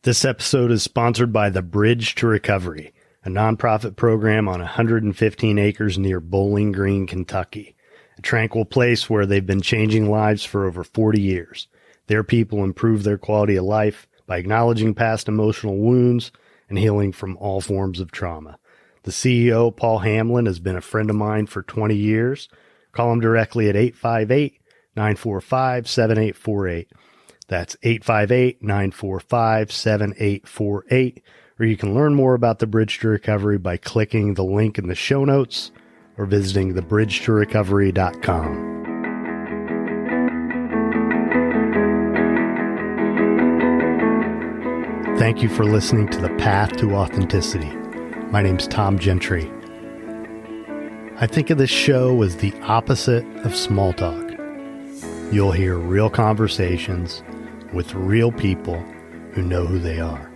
This episode is sponsored by the Bridge to Recovery, a nonprofit program on 115 acres near Bowling Green, Kentucky, a tranquil place where they've been changing lives for over 40 years. Their people improve their quality of life by acknowledging past emotional wounds and healing from all forms of trauma. The CEO, Paul Hamlin, has been a friend of mine for 20 years. Call him directly at 858-945-7848. That's 858-945-7848, or you can learn more about the Bridge to Recovery by clicking the link in the show notes or visiting thebridgetorecovery.com. Thank you for listening to The Path to Authenticity. My name's Tom Gentry. I think of this show as the opposite of small talk. You'll hear real conversations with real people who know who they are.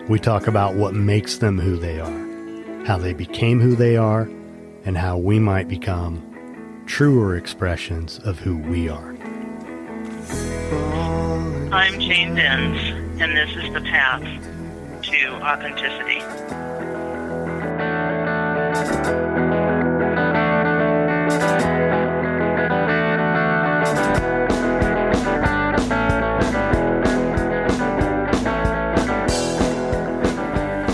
We talk about what makes them who they are, how they became who they are, and how we might become truer expressions of who we are. I'm Jane Benz, and this is The Path to Authenticity.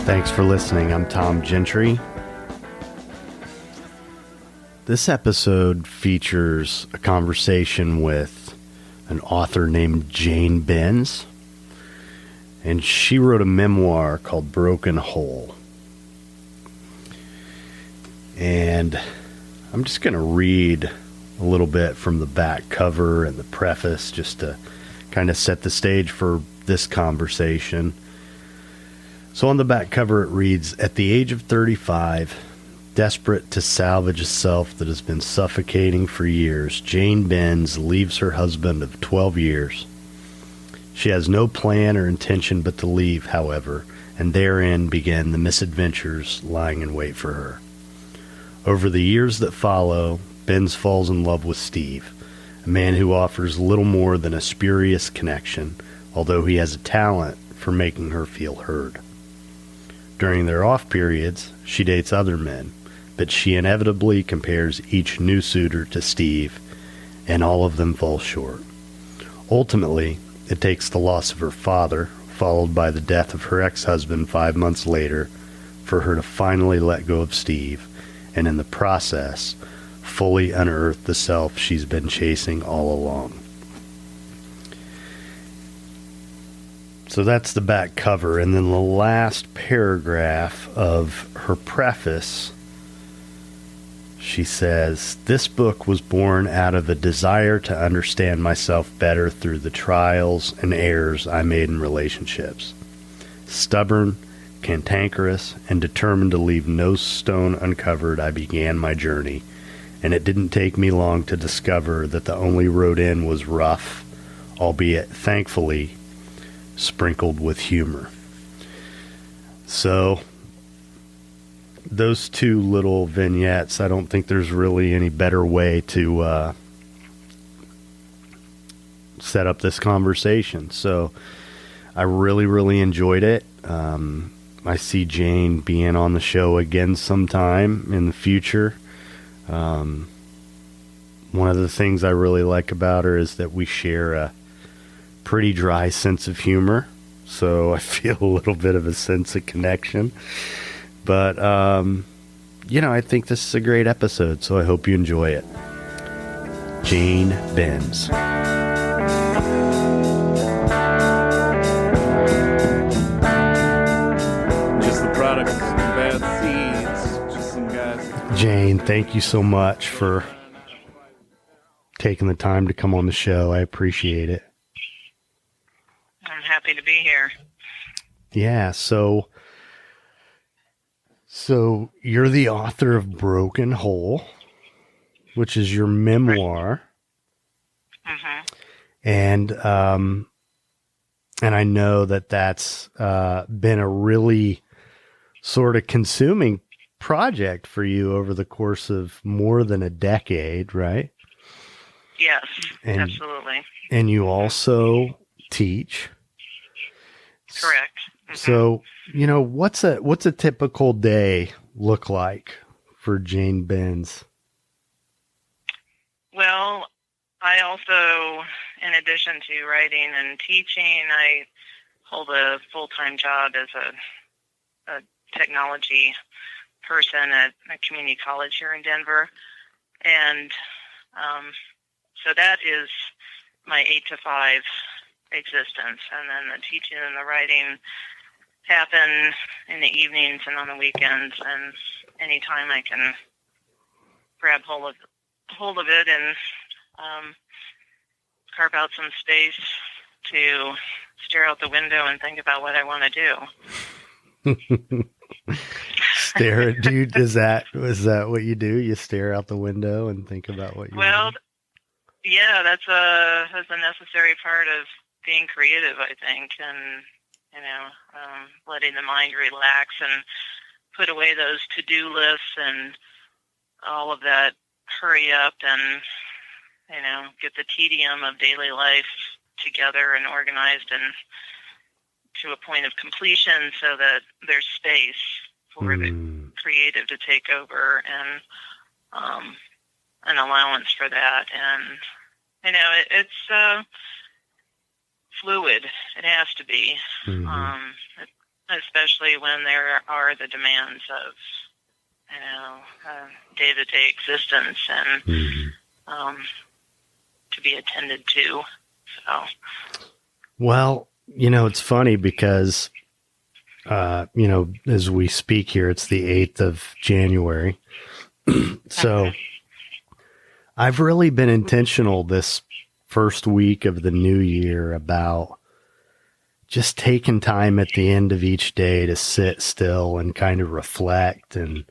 Thanks for listening. I'm Tom Gentry. This episode features a conversation with an author named Jane Benz, and she wrote a memoir called Broken Hole. And I'm just going to read a little bit from the back cover and the preface just to kind of set the stage for this conversation. So on the back cover it reads, "At the age of 35, desperate to salvage a self that has been suffocating for years, Jane Benz leaves her husband of 12 years. She has no plan or intention but to leave, however, and therein begin the misadventures lying in wait for her. Over the years that follow, Benz falls in love with Steve, a man who offers little more than a spurious connection, although he has a talent for making her feel heard. During their off periods, she dates other men, but she inevitably compares each new suitor to Steve, and all of them fall short. Ultimately, it takes the loss of her father, followed by the death of her ex-husband 5 months later, for her to finally let go of Steve, and in the process, fully unearth the self she's been chasing all along." So that's the back cover. And then the last paragraph of her preface, she says, "This book was born out of a desire to understand myself better through the trials and errors I made in relationships. Stubborn, cantankerous, and determined to leave no stone uncovered, I began my journey, and it didn't take me long to discover that the only road in was rough, albeit thankfully sprinkled with humor." So those two little vignettes, I don't think there's really any better way to set up this conversation. So I really, really enjoyed it. I see Jane being on the show again sometime in the future. One of the things I really like about her is that we share a pretty dry sense of humor, so I feel a little bit of a sense of connection. But, I think this is a great episode, so I hope you enjoy it. Jane Benz. Just the product of some bad seeds, just some guys. Jane, thank you so much for taking the time to come on the show. I appreciate it. I'm happy to be here. Yeah, so you're the author of Broken Hole, which is your memoir. Mm-hmm. And I know that that's been a really sort of consuming project for you over the course of more than a decade, right? Yes, absolutely. And you also teach. Correct. So, what's a typical day look like for Jane Benz? Well, I also, in addition to writing and teaching, I hold a full-time job as a technology person at a community college here in Denver. And so that is my 8 to 5 existence. And then the teaching and the writing happen in the evenings and on the weekends, and anytime I can grab hold of it and carve out some space to stare out the window and think about what I want to do. Stare at dude. Is that what you do? You stare out the window and think about what you want? Yeah, that's a necessary part of being creative, I think, and letting the mind relax and put away those to-do lists and all of that hurry up and get the tedium of daily life together and organized and to a point of completion, so that there's space for the creative to take over, and an allowance for that. And it's fluid. It has to be, especially when there are the demands of day-to-day existence and to be attended to. So, well, it's funny because as we speak here, it's the 8th of January. So I've really been intentional this first week of the new year about just taking time at the end of each day to sit still and kind of reflect and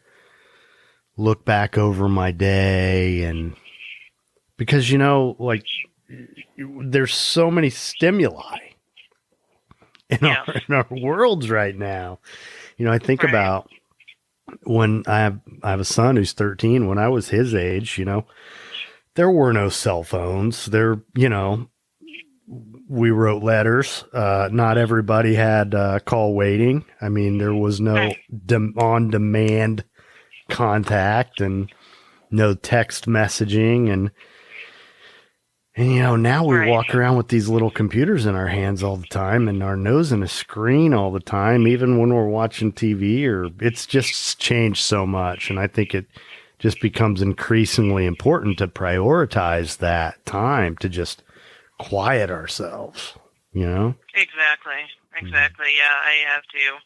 look back over my day. And because, there's so many stimuli in our worlds right now. I think about when I have a son who's 13. When I was his age, there were no cell phones. We wrote letters. Not everybody had call waiting. I mean, there was no on-demand contact and no text messaging. And now we walk around with these little computers in our hands all the time and our nose in a screen all the time, even when we're watching TV. Or it's just changed so much. And I think it just becomes increasingly important to prioritize that time to just quiet ourselves, Exactly. Yeah, I have to.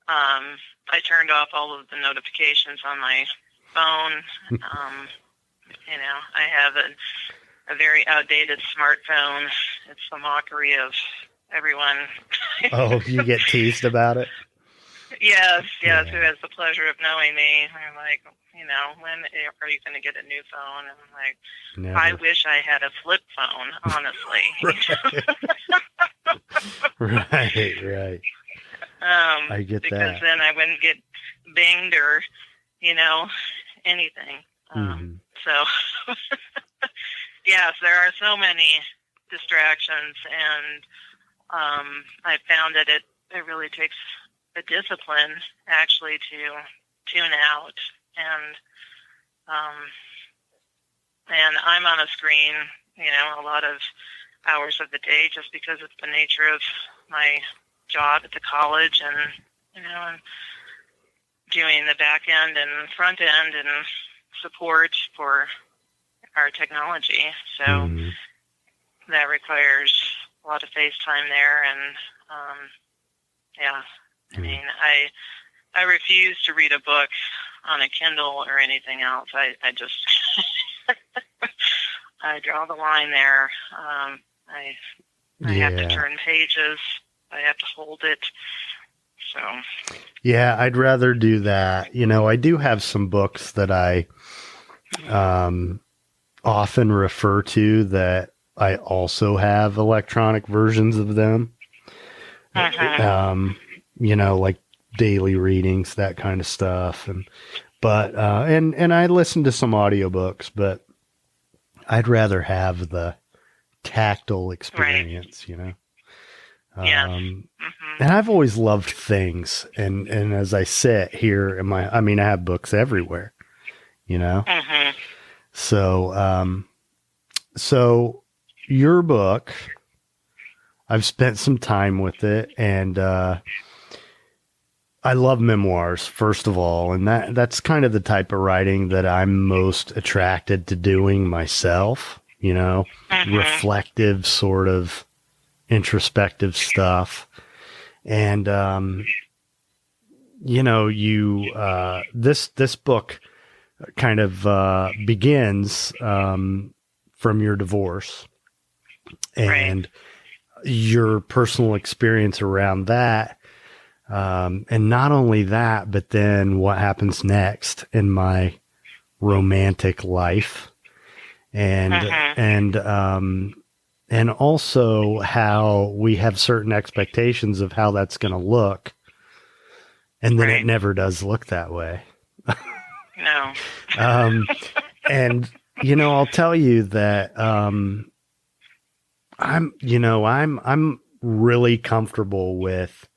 I turned off all of the notifications on my phone. I have a very outdated smartphone. It's the mockery of everyone. Oh, you get teased about it? Yes, who has the pleasure of knowing me. I'm like, when are you going to get a new phone? And I'm like, never. I wish I had a flip phone, honestly. Right. I get that. Because then I wouldn't get binged or, anything. So, yes, there are so many distractions, and I found that it really takes a discipline actually to tune out. And I'm on a screen, a lot of hours of the day, just because it's the nature of my job at the college, and I'm doing the back end and front end and support for our technology. So that requires a lot of face time there, and I mean, I refuse to read a book on a Kindle or anything else. I just I draw the line there. I have to turn pages. I have to hold it. So yeah, I'd rather do that. I do have some books that I often refer to that I also have electronic versions of them. Like daily readings, that kind of stuff. But I listen to some audiobooks, but I'd rather have the tactile experience, Yes. And I've always loved things. And as I sit here I have books everywhere, you know? So, so your book, I've spent some time with it, and, I love memoirs, first of all, and that's kind of the type of writing that I'm most attracted to doing myself, you know, reflective, sort of introspective stuff. And, you know, this book kind of, begins, from your divorce and your personal experience around that. And not only that, but then what happens next in my romantic life, and also how we have certain expectations of how that's going to look. And then it never does look that way. No. And, you know, I'll tell you that, I'm really comfortable with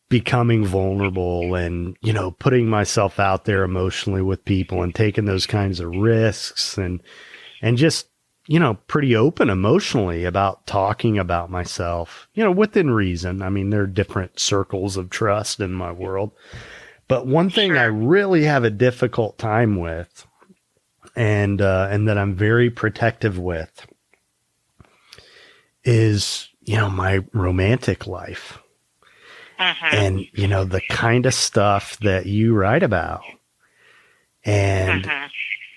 becoming vulnerable and, you know, putting myself out there emotionally with people and taking those kinds of risks and just, you know, pretty open emotionally about talking about myself, you know, within reason. I mean, there are different circles of trust in my world, but one thing I really have a difficult time with and that I'm very protective with is, you know, my romantic life. And, you know, the kind of stuff that you write about. And,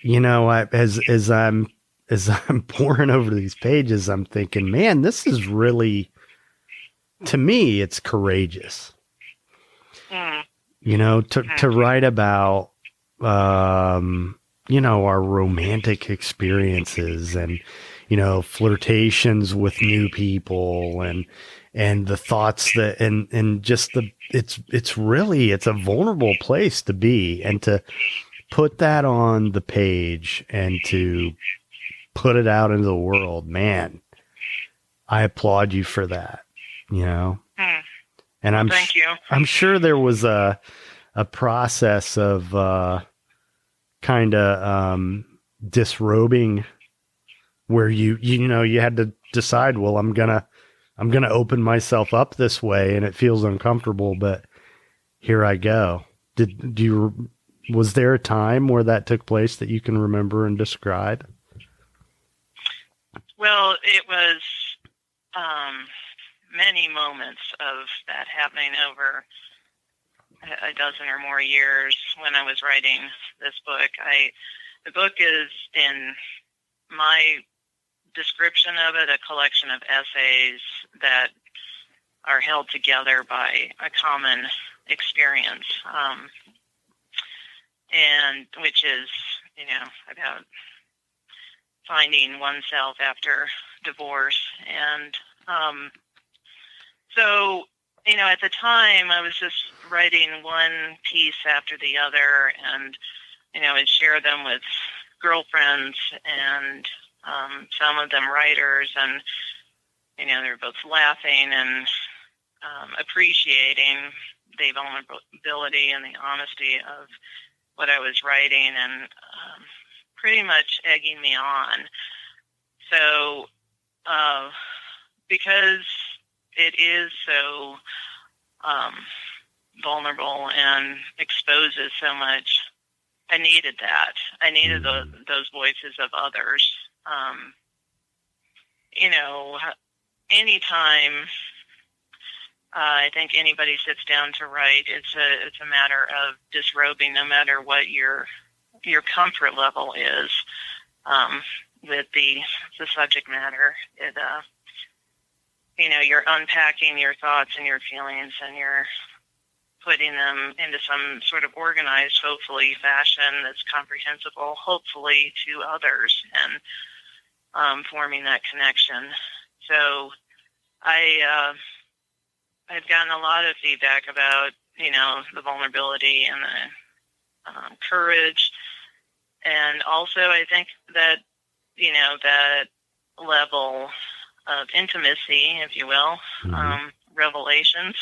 you know, as I'm pouring over these pages, I'm thinking, man, this is really, to me, it's courageous. You know, to write about, you know, our romantic experiences and, you know, flirtations with new people and the thoughts that, and just it's really a vulnerable place to be, and to put that on the page and to put it out into the world, man, I applaud you for that, you know? And thank you. I'm sure there was a process of, kind of, disrobing where you know, you had to decide, well, I'm going to open myself up this way and it feels uncomfortable, but here I go. Was there a time where that took place that you can remember and describe? Well, it was many moments of that happening over a dozen or more years when I was writing this book. The book is, in my description of it, a collection of essays that are held together by a common experience, and which is, you know, about finding oneself after divorce. And so, you know, at the time I was just writing one piece after the other, and, you know, I'd share them with girlfriends and some of them writers, and, you know, they were both laughing and appreciating the vulnerability and the honesty of what I was writing, and pretty much egging me on. So because it is so vulnerable and exposes so much, I needed that. I needed those voices of others. You know, anytime I think anybody sits down to write, it's a matter of disrobing, no matter what your comfort level is with the subject matter. You know, you're unpacking your thoughts and your feelings, and you're putting them into some sort of organized, hopefully, fashion that's comprehensible, hopefully, to others, and forming that connection. So I've gotten a lot of feedback about, you know, the vulnerability and the courage. And also I think that, you know, that level of intimacy, if you will, revelations,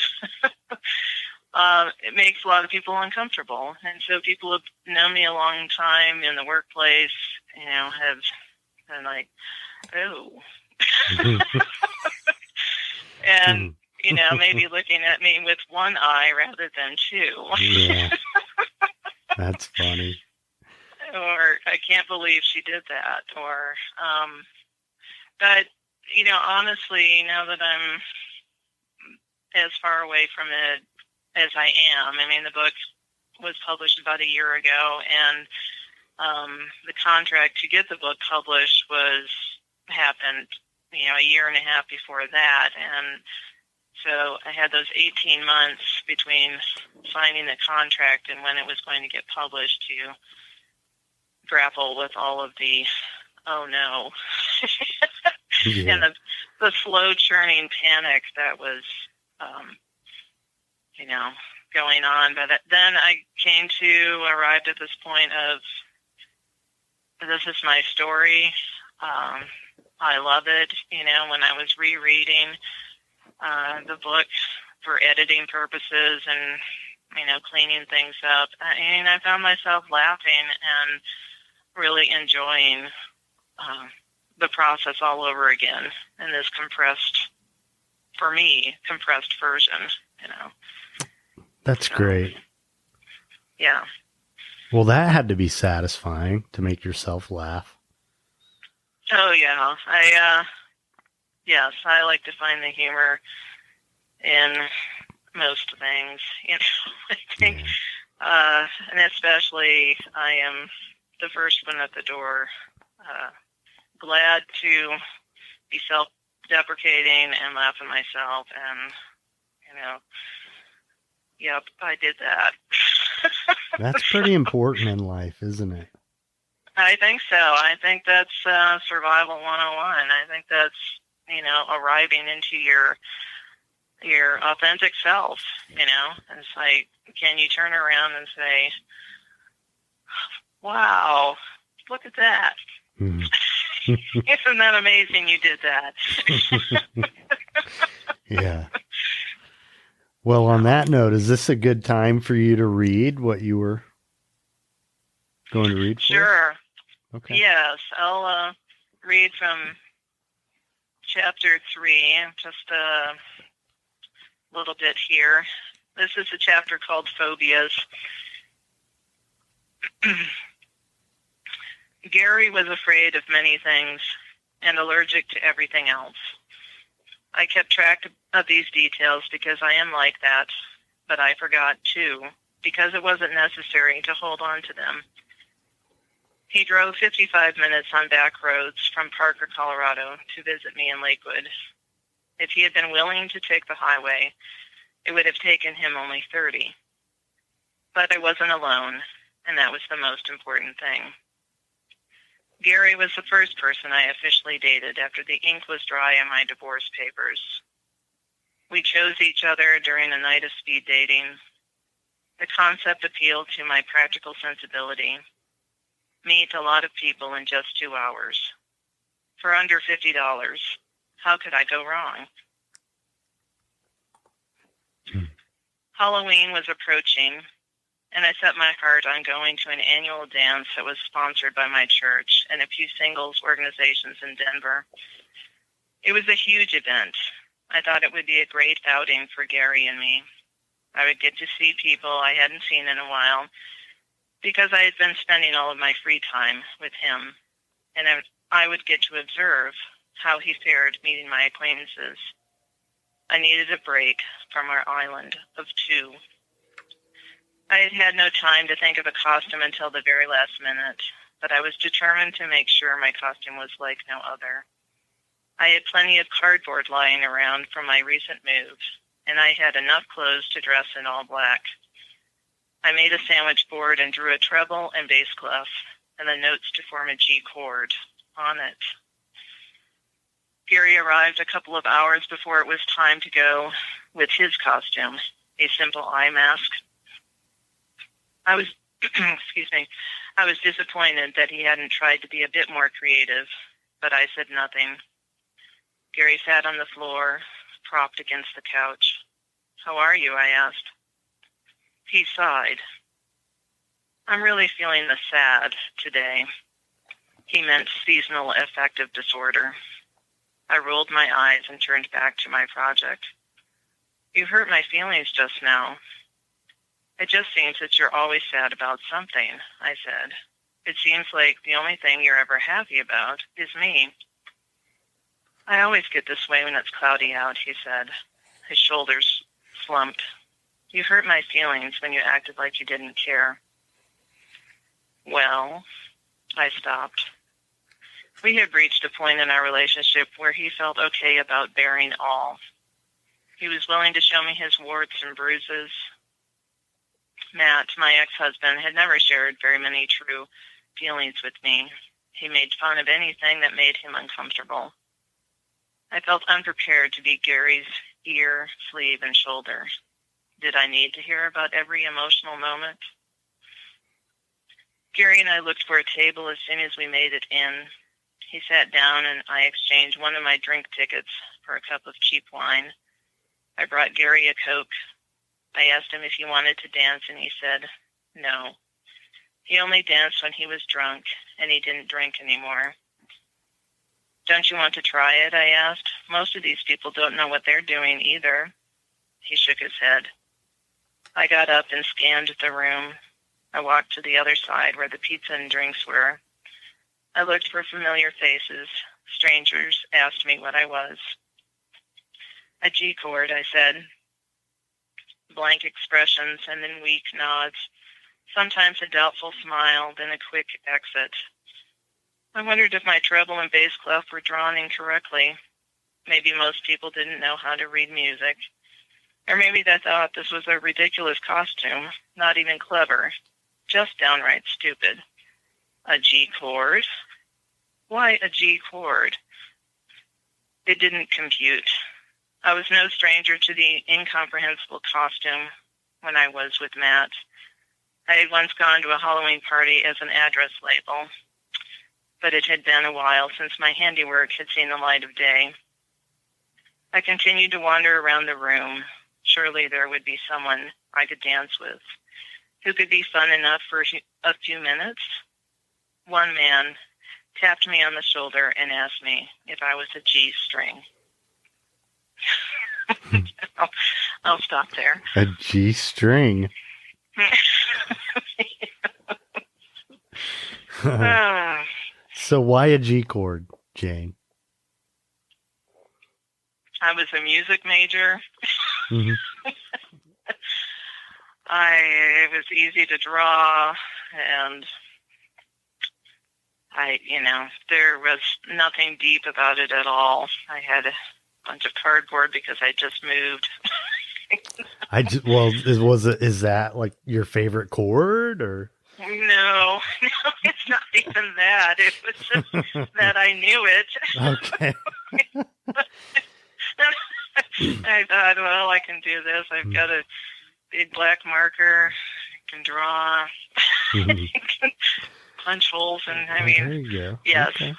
it makes a lot of people uncomfortable. And so people who have known me a long time in the workplace, have been like, oh. And, maybe looking at me with one eye rather than two. Yeah. That's funny. Or, I can't believe she did that. Or, but, honestly, now that I'm as far away from it as I am, the book was published about a year ago, and the contract to get the book published happened, a year and a half before that. And so I had those 18 months between signing the contract and when it was going to get published to grapple with all of the, oh no, Yeah. and the slow churning panic that was, going on. But then I arrived at this point of, this is my story. I love it. When I was rereading the book for editing purposes and, cleaning things up, I found myself laughing and really enjoying the process all over again in this compressed version, That's great. Yeah. Well, that had to be satisfying to make yourself laugh. Oh, yeah. Yes, I like to find the humor in most things. I think, and especially I am the first one at the door, glad to be self-deprecating and laugh at myself. And, yep, I did that. That's pretty important in life, isn't it? I think so. I think that's survival 101. I think that's, arriving into your authentic self, It's like, can you turn around and say, wow, look at that. Isn't that amazing you did that? Yeah. Well, on that note, is this a good time for you to read what you were going to read for Sure. us? Okay. Yes, I'll read from chapter 3, just a little bit here. This is a chapter called Phobias. Gary was afraid of many things and allergic to everything else. I kept track of these details because I am like that, but I forgot too, because it wasn't necessary to hold on to them. He drove 55 minutes on back roads from Parker, Colorado, to visit me in Lakewood. If he had been willing to take the highway, it would have taken him only 30. But I wasn't alone, and that was the most important thing. Gary was the first person I officially dated after the ink was dry on my divorce papers. We chose each other during a night of speed dating. The concept appealed to my practical sensibility. Meet a lot of people in just 2 hours. For under $50, how could I go wrong? Halloween was approaching, and I set my heart on going to an annual dance that was sponsored by my church and a few singles organizations in Denver. It was a huge event. I thought it would be a great outing for Gary and me. I would get to see people I hadn't seen in a while because I had been spending all of my free time with him, and I would get to observe how he fared meeting my acquaintances. I needed a break from our island of two. I had had no time to think of a costume until the very last minute, but I was determined to make sure my costume was like no other. I had plenty of cardboard lying around from my recent move, and I had enough clothes to dress in all black. I made a sandwich board and drew a treble and bass clef and the notes to form a G chord on it. Gary arrived a couple of hours before it was time to go with his costume, a simple eye mask. I was, I was disappointed that he hadn't tried to be a bit more creative, but I said nothing. Gary sat on the floor, propped against the couch. "How are you?" I asked. He sighed. "I'm really feeling the sad today." He meant seasonal affective disorder. I rolled my eyes and turned back to my project. "You hurt my feelings just now." "It just seems that you're always sad about something," I said. "It seems like the only thing you're ever happy about is me." "I always get this way when it's cloudy out," he said. His shoulders slumped. "You hurt my feelings when you acted like you didn't care." "Well," I stopped. We had reached a point in our relationship where he felt okay about bearing all. He was willing to show me his warts and bruises. Matt, my ex-husband, had never shared very many true feelings with me. He made fun of anything that made him uncomfortable. I felt unprepared to be Gary's ear, sleeve, and shoulder. Did I need to hear about every emotional moment? Gary and I looked for a table as soon as we made it in. He sat down and I exchanged one of my drink tickets for a cup of cheap wine. I brought Gary a Coke. I asked him if he wanted to dance and he said no. He only danced when he was drunk and he didn't drink anymore. "Don't you want to try it?" I asked. "Most of these people don't know what they're doing either." He shook his head. I got up and scanned the room. I walked to the other side where the pizza and drinks were. I looked for familiar faces. Strangers asked me what I was. "A G chord," I said. Blank expressions and then weak nods. Sometimes a doubtful smile, then a quick exit. I wondered if my treble and bass clef were drawn incorrectly. Maybe most people didn't know how to read music. Or maybe they thought this was a ridiculous costume, not even clever, just downright stupid. A G chord? Why a G chord? It didn't compute. I was no stranger to the incomprehensible costume when I was with Matt. I had once gone to a Halloween party as an address label, but it had been a while since my handiwork had seen the light of day. I continued to wander around the room. Surely there would be someone I could dance with, who could be fun enough for a few minutes. One man tapped me on the shoulder and asked me if I was a G string. I'll stop there. A G string. So why a G chord, Jane? I was a music major. Mm-hmm. It was easy to draw, and there was nothing deep about it at all. I had a bunch of cardboard because I just moved. Is that like your favorite chord or? No, it's not even that. It was just that I knew it. Okay. I thought, well, I can do this. I've got a big black marker. I can draw. I can punch holes, and there you go. Yes. Okay.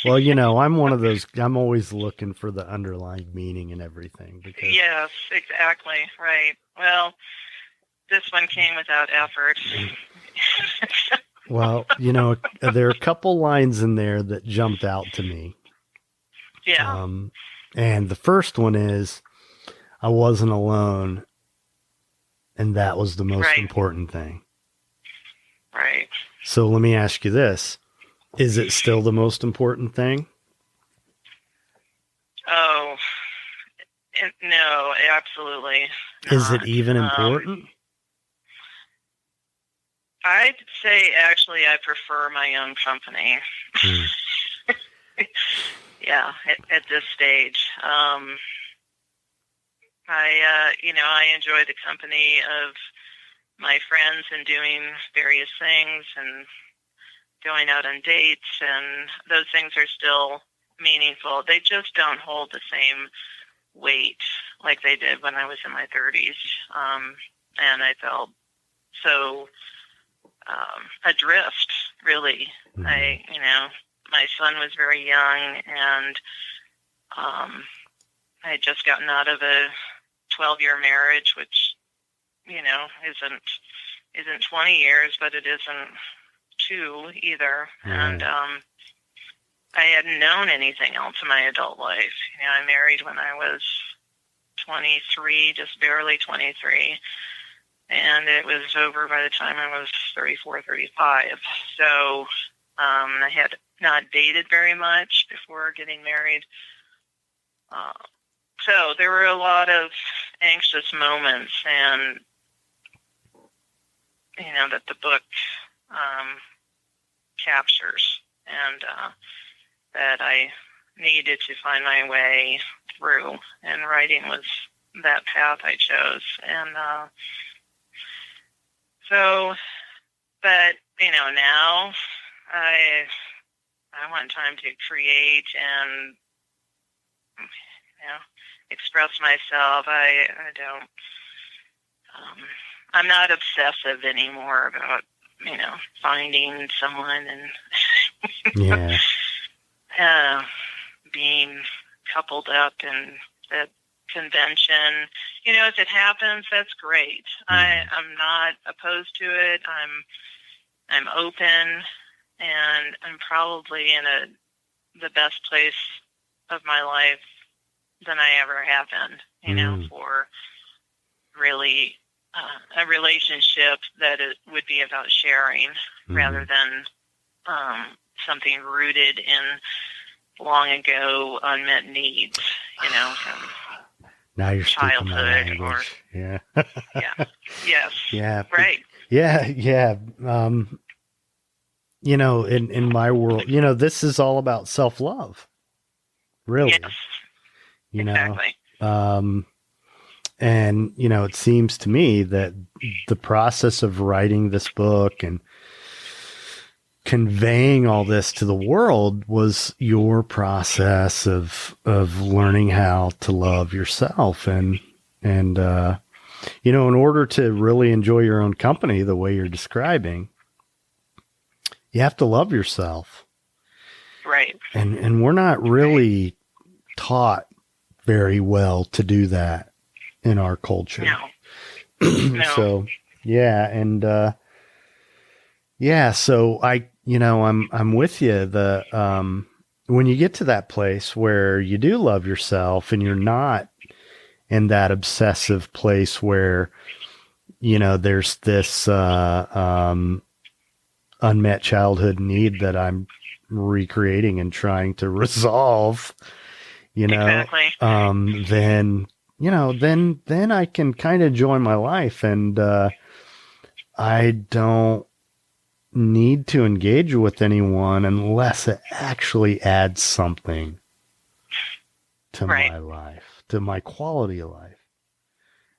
Well, I'm one of those. I'm always looking for the underlying meaning in everything. Because yes, exactly. Right. Well, this one came without effort. Well, there are a couple lines in there that jumped out to me. Yeah. And the first one is, "I wasn't alone, and that was the most important thing." Right. So let me ask you this. Is it still the most important thing? Oh, no, absolutely not. Is it even important? I'd say, actually, I prefer my own company. Yeah, at this stage. I enjoy the company of my friends and doing various things and going out on dates, and those things are still meaningful. They just don't hold the same weight like they did when I was in my 30s. And I felt so adrift, really. My son was very young, and I had just gotten out of a 12-year marriage, which, isn't 20 years, but it isn't 2 either. And I hadn't known anything else in my adult life. I married when I was 23, just barely 23. And it was over by the time I was 34, 35. So I had not dated very much before getting married. So there were a lot of anxious moments, and, that the book captures, and that I needed to find my way through, and writing was that path I chose. And but now I want time to create and express myself. I don't. I'm not obsessive anymore about finding someone and being coupled up in that convention. If it happens, that's great. I'm not opposed to it. I'm open, and I'm probably in the best place of my life than I ever have been. For really a relationship that it would be about sharing rather than something rooted in long ago unmet needs. From now you're speaking my childhood language. Yeah. Yes. Yeah. Right. Yeah. In my world, this is all about self-love. Really. Yes. Exactly. And, it seems to me that the process of writing this book and conveying all this to the world was your process of learning how to love yourself. And in order to really enjoy your own company the way you're describing, you have to love yourself. Right. And we're not really taught very well to do that in our culture. No. So, yeah. And, so I'm with you. When you get to that place where you do love yourself and you're not in that obsessive place where, there's this, unmet childhood need that I'm recreating and trying to resolve, Exactly. then I can kind of enjoy my life, and I don't need to engage with anyone unless it actually adds something to my life, to my quality of life.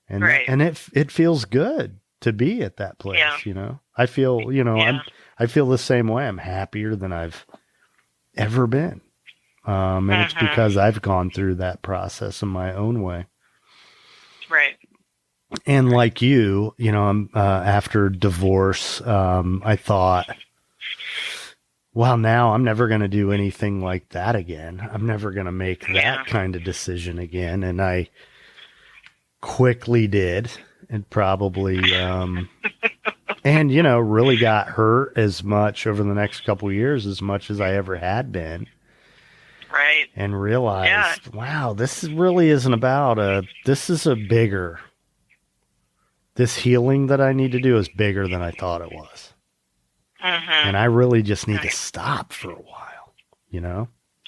And and it feels good to be at that place, I feel, I feel the same way. I'm happier than I've ever been. And it's because I've gone through that process in my own way. Right. And like you, after divorce, I thought, well, now I'm never going to do anything like that again. I'm never going to make that kind of decision again. And I quickly did, and probably, and, really got hurt as much over the next couple of years, as much as I ever had been. Right. And realized, wow, this really isn't about this healing that I need to do is bigger than I thought it was. And I really just need to stop for a while,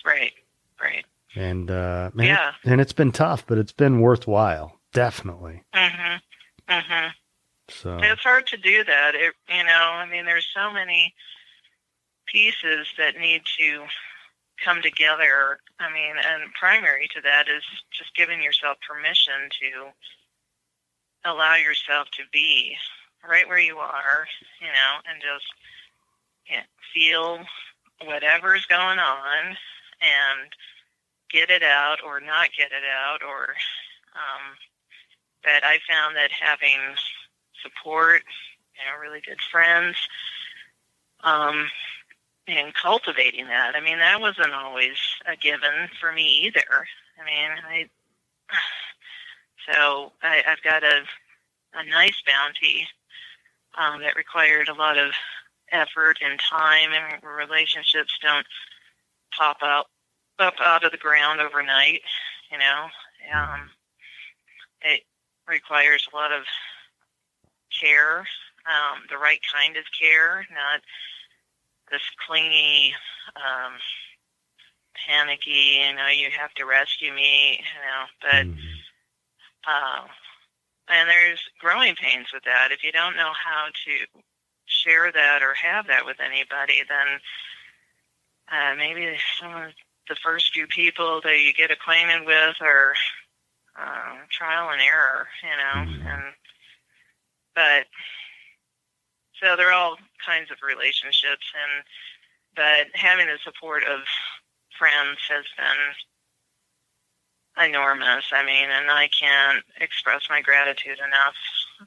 Right. And, and it's been tough, but it's been worthwhile. Definitely. So it's hard to do that. There's so many pieces that need to come together. And primary to that is just giving yourself permission to allow yourself to be right where you are, and just feel whatever's going on and get it out or not get it out. Or that I found that having support, really good friends, and cultivating that. That wasn't always a given for me either. I mean, I've got a nice bounty that required a lot of effort and time, and relationships don't pop up out of the ground overnight. It requires a lot of care, the right kind of care, not this clingy, panicky, you have to rescue me, but, and there's growing pains with that. If you don't know how to share that or have that with anybody, then maybe some of the first few people that you get acquainted with are trial and error, but so there are all kinds of relationships, but having the support of friends has been enormous. I mean, and I can't express my gratitude enough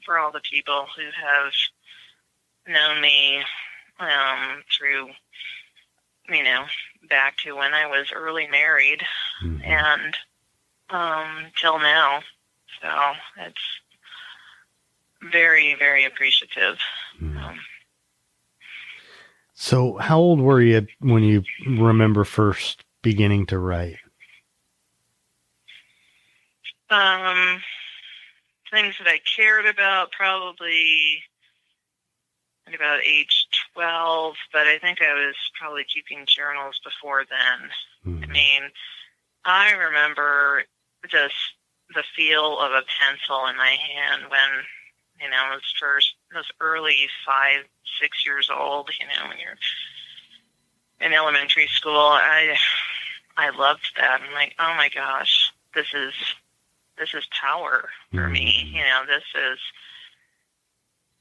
for all the people who have known me through, back to when I was early married and till now. So it's very, very appreciative. So how old were you when you remember first beginning to write? Things that I cared about, probably at about age 12, but I think I was probably keeping journals before then. I mean, I remember just the feel of a pencil in my hand when, I was early 5, 6 years old, when you're in elementary school. I loved that. I'm like, oh my gosh, this is power for me.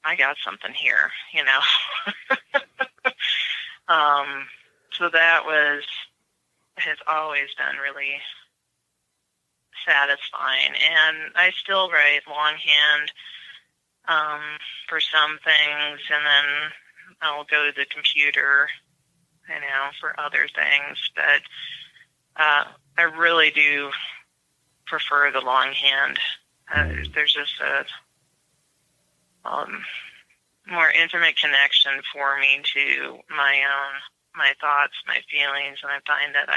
I got something here, So that has always been really satisfying. And I still write longhand for some things, and then I'll go to the computer, for other things. But I really do prefer the longhand. There's just a more intimate connection for me to my thoughts, my feelings, and I find that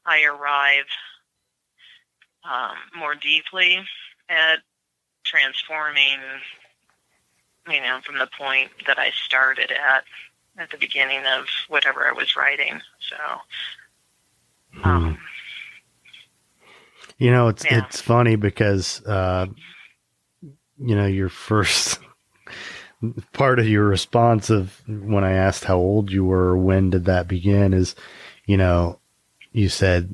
I arrive more deeply at transforming, from the point that I started at the beginning of whatever I was writing. So, it's funny because, your first part of your response of when I asked how old you were, when did that begin, is, you said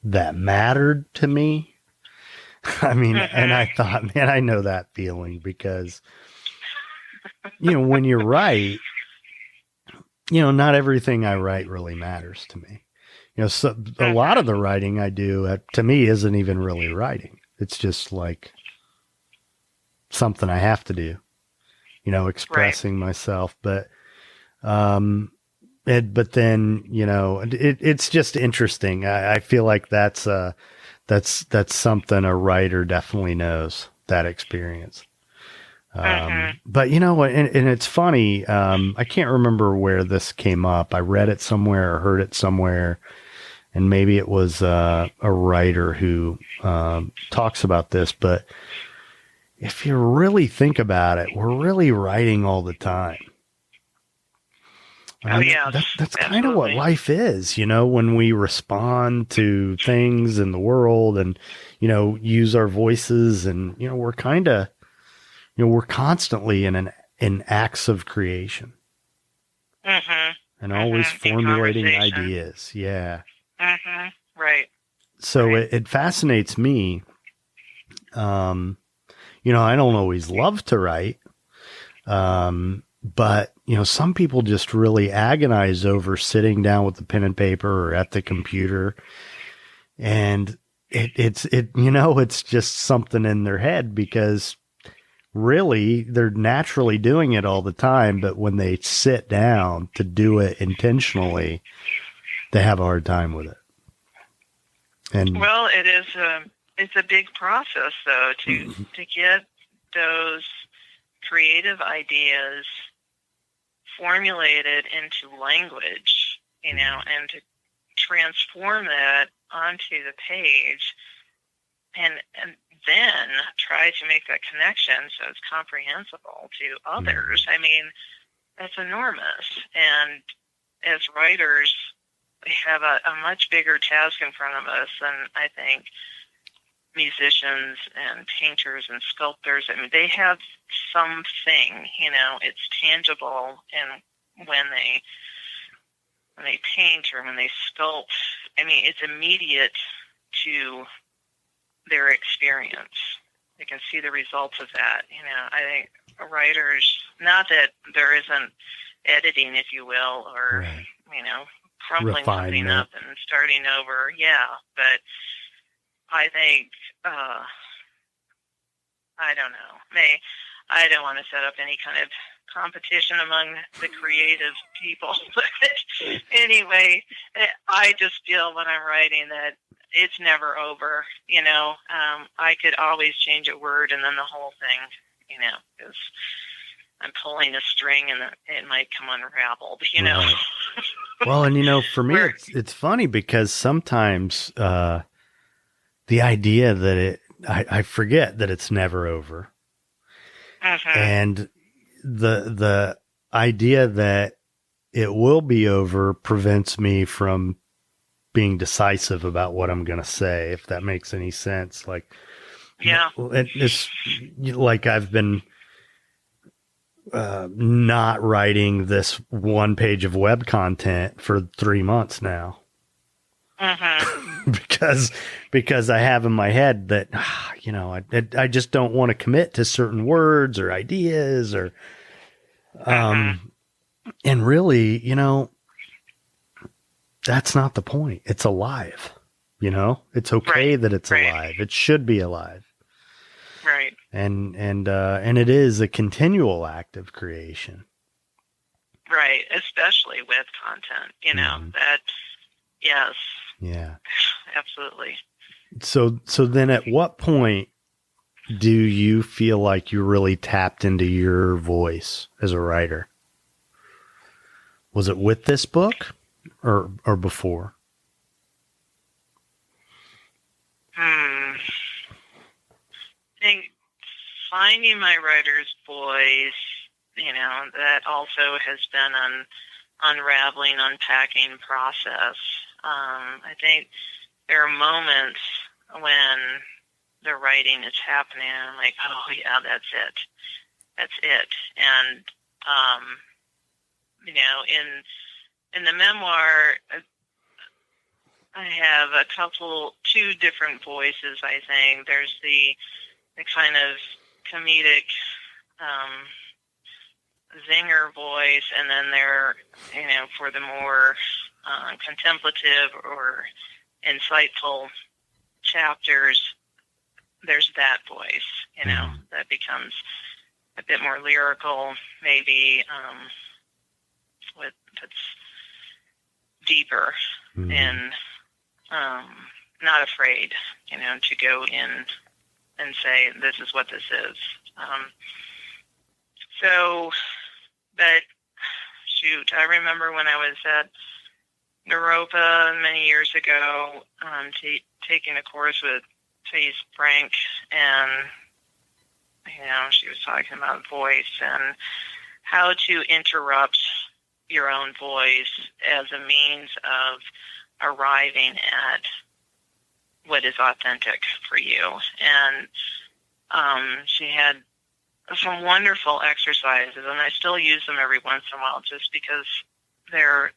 that mattered to me. I mean, and I thought, man, I know that feeling because, when you write, not everything I write really matters to me. So a lot of the writing I do, to me, isn't even really writing. It's just like something I have to do, expressing myself. But, but then, it's just interesting. I feel like that's something a writer definitely knows, that experience. But and it's funny. I can't remember where this came up. I read it somewhere or heard it somewhere. And maybe it was a writer who talks about this, but if you really think about it, we're really writing all the time. That's kind of what life is, when we respond to things in the world and, use our voices and, we're kind of, we're constantly in acts of creation and always formulating ideas. Yeah. Right. So right. It fascinates me. I don't always love to write. But, some people just really agonize over sitting down with the pen and paper or at the computer. And it's just something in their head because really they're naturally doing it all the time. But when they sit down to do it intentionally, they have a hard time with it. And well, it's a big process though to get those creative ideas formulated into language, and to transform that onto the page, and then try to make that connection so it's comprehensible to others. I mean, that's enormous. And as writers, we have a much bigger task in front of us than I think musicians and painters and sculptors. I mean, they have something, it's tangible, and when they paint or when they sculpt, I mean, it's immediate to their experience. They can see the results of that. I think writers, not that there isn't editing, if you will, or, right. crumpling something up and starting over. Yeah, but I think, I don't know. I don't want to set up any kind of competition among the creative people. But anyway, I just feel when I'm writing that it's never over. I could always change a word and then the whole thing, because I'm pulling a string and it might come unraveled, Right. Well, and for me, it's funny because sometimes the idea that I forget that it's never over. And the idea that it will be over prevents me from being decisive about what I'm going to say, if that makes any sense. Like, yeah, it's like I've been not writing this one page of web content for 3 months now. because I have in my head that, I just don't want to commit to certain words or ideas or, and really, that's not the point. It's alive, it's okay that it's alive. It should be alive. Right. And it is a continual act of creation. Right. Especially with content, that, yes. Yeah. Absolutely. So then at what point do you feel like you really tapped into your voice as a writer? Was it with this book or before? I think finding my writer's voice, that also has been an unraveling, unpacking process. I think there are moments when the writing is happening and I'm like, oh yeah, that's it. That's it. And, in the memoir, I have two different voices, I think. There's the kind of comedic, zinger voice, and then there, for the more contemplative or insightful chapters, there's that voice, that becomes a bit more lyrical, maybe, that's deeper and not afraid, to go in and say, this is what this is. But shoot, I remember when I was at Naropa many years ago, taking a course with Faith Frank, and she was talking about voice and how to interrupt your own voice as a means of arriving at what is authentic for you. And she had some wonderful exercises, and I still use them every once in a while just because there's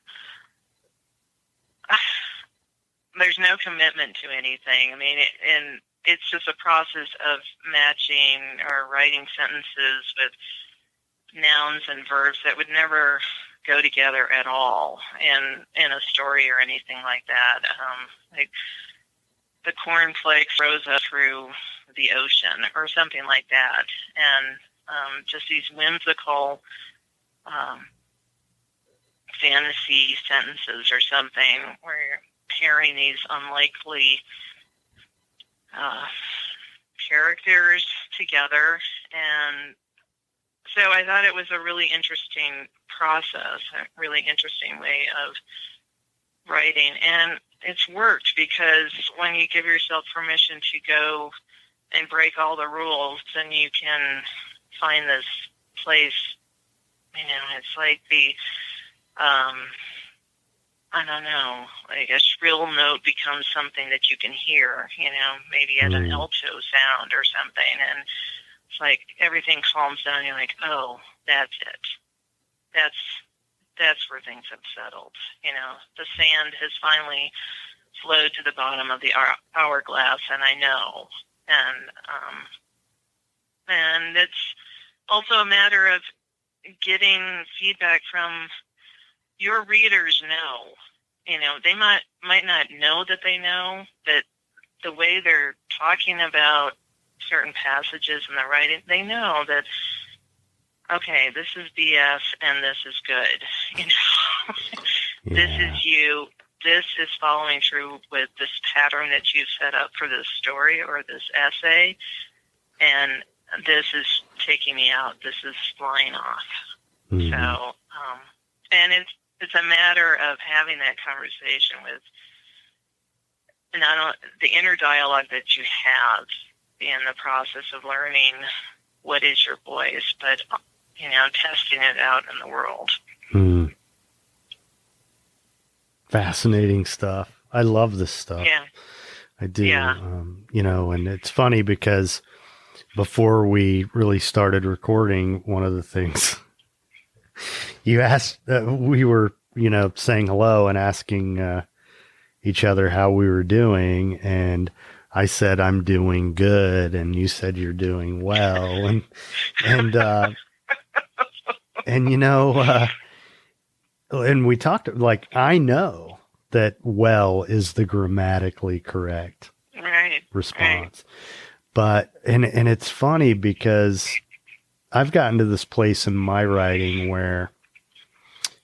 no commitment to anything. I mean, and it's just a process of matching or writing sentences with nouns and verbs that would never go together at all in a story or anything like that. Like the cornflakes rose up through the ocean or something like that. And just these whimsical fantasy sentences or something where pairing these unlikely characters together. And so I thought it was a really interesting process, a really interesting way of writing. And it's worked, because when you give yourself permission to go and break all the rules, then you can find this place, it's like I don't know, like a shrill note becomes something that you can hear, maybe as an alto sound or something. And it's like everything calms down. You're like, oh, that's it. That's where things have settled. The sand has finally flowed to the bottom of the hourglass, and I know. And it's also a matter of getting feedback from your readers. They might not know that they know, but the way they're talking about certain passages in the writing, they know that, okay, this is BS and this is good. This is you. This is following through with this pattern that you've set up for this story or this essay, and this is taking me out. This is flying off. Mm-hmm. So, and it's a matter of having that conversation with not only the inner dialogue that you have in the process of learning what is your voice, but testing it out in the world. Fascinating stuff. I love this stuff. Yeah, I do. Yeah. And it's funny because before we really started recording, one of the things you asked, we were, saying hello and asking each other how we were doing. And I said, I'm doing good. And you said you're doing well. And we talked, like, I know that well is the grammatically correct response. Right. But, and it's funny because I've gotten to this place in my writing where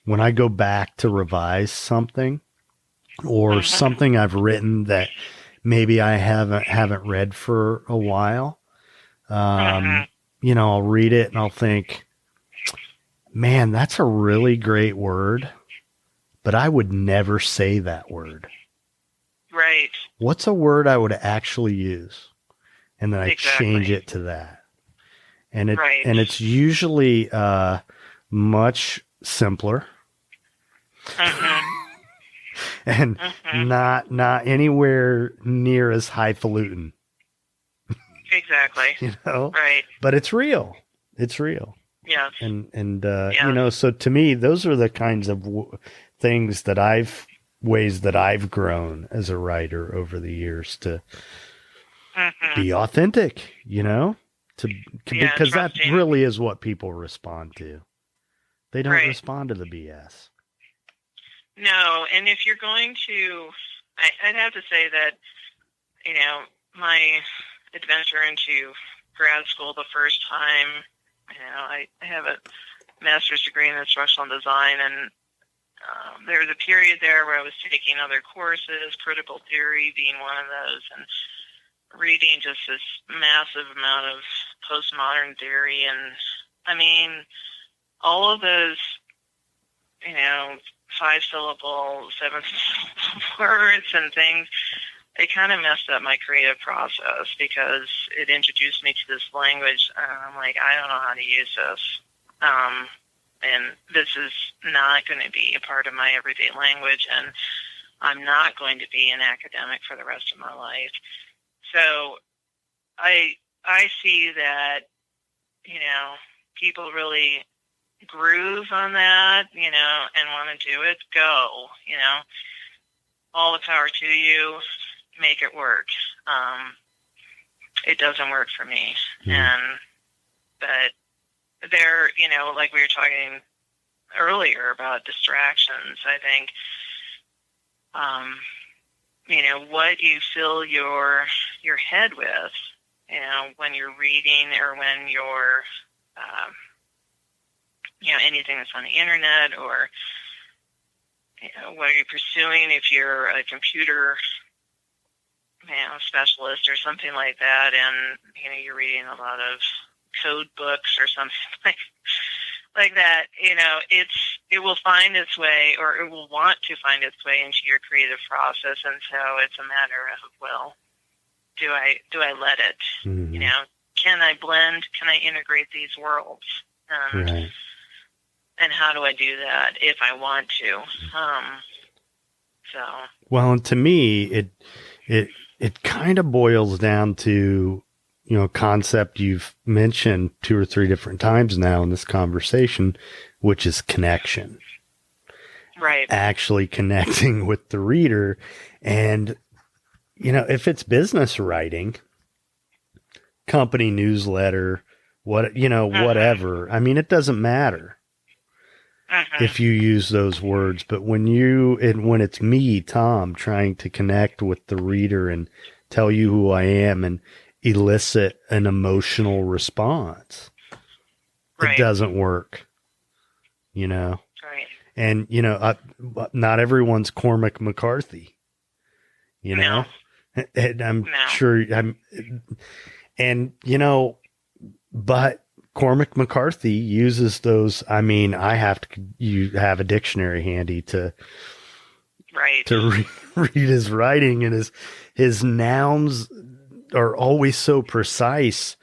when I go back to revise something or something I've written that maybe I haven't read for a while, I'll read it and I'll think, man, that's a really great word, but I would never say that word. Right. What's a word I would actually use? And then I change it to that. And it's usually much simpler and not anywhere near as highfalutin. Exactly. Right. But it's real. It's real. Yeah. And so to me, those are the kinds of things ways that I've grown as a writer over the years to be authentic, because that really is what people respond to. They don't respond to the BS. No. And if you're going to, I'd have to say that, my adventure into grad school the first time, I have a master's degree in instructional design, and there was a period there where I was taking other courses, critical theory being one of those, and reading just this massive amount of postmodern theory. And I mean, all of those, 5-syllable, 7-syllable words and things, it kind of messed up my creative process because it introduced me to this language. I'm like, I don't know how to use this. And this is not going to be a part of my everyday language, and I'm not going to be an academic for the rest of my life. So I see that, people really groove on that, and want to do it, go, all the power to you, make it work. It doesn't work for me. But there, like we were talking earlier about distractions, I think, what you fill your head with, when you're reading or when you're, anything that's on the internet or, what are you pursuing? If you're a computer, specialist or something like that, and you're reading a lot of code books or something like that, it will find its way, or it will want to find its way into your creative process. And so it's a matter of, well, do I let it? Mm-hmm. Can I blend? Can I integrate these worlds? Right. And how do I do that if I want to? Well, and to me, it kind of boils down to, a concept you've mentioned 2 or 3 different times now in this conversation, which is connection. Right. Actually connecting with the reader. And, if it's business writing, company newsletter, whatever, I mean, it doesn't matter if you use those words, but when it's me, Tom, trying to connect with the reader and tell you who I am and elicit an emotional response, right. It doesn't work, Right. And, not everyone's Cormac McCarthy, No. and I'm sure but Cormac McCarthy uses those. I mean, you have a dictionary handy to read his writing, and his nouns are always so precise,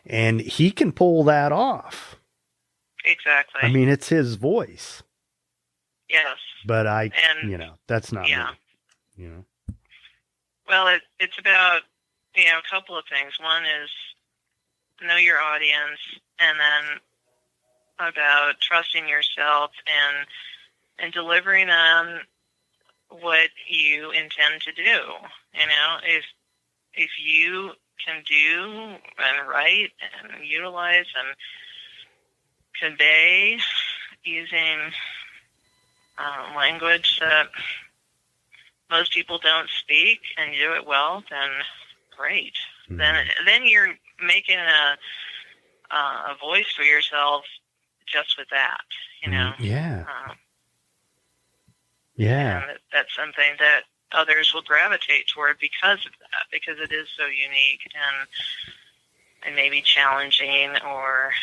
and he can pull that off. Exactly. I mean, it's his voice. Yes. But that's not me. Well, it's about, a couple of things. One is know your audience, and then about trusting yourself and delivering on what you intend to do. If you can do and write and utilize and convey using language that most people don't speak, and you do it well, then great. Mm-hmm. Then you're making a voice for yourself just with that, Yeah. And that's something that others will gravitate toward because of that, because it is so unique and maybe challenging or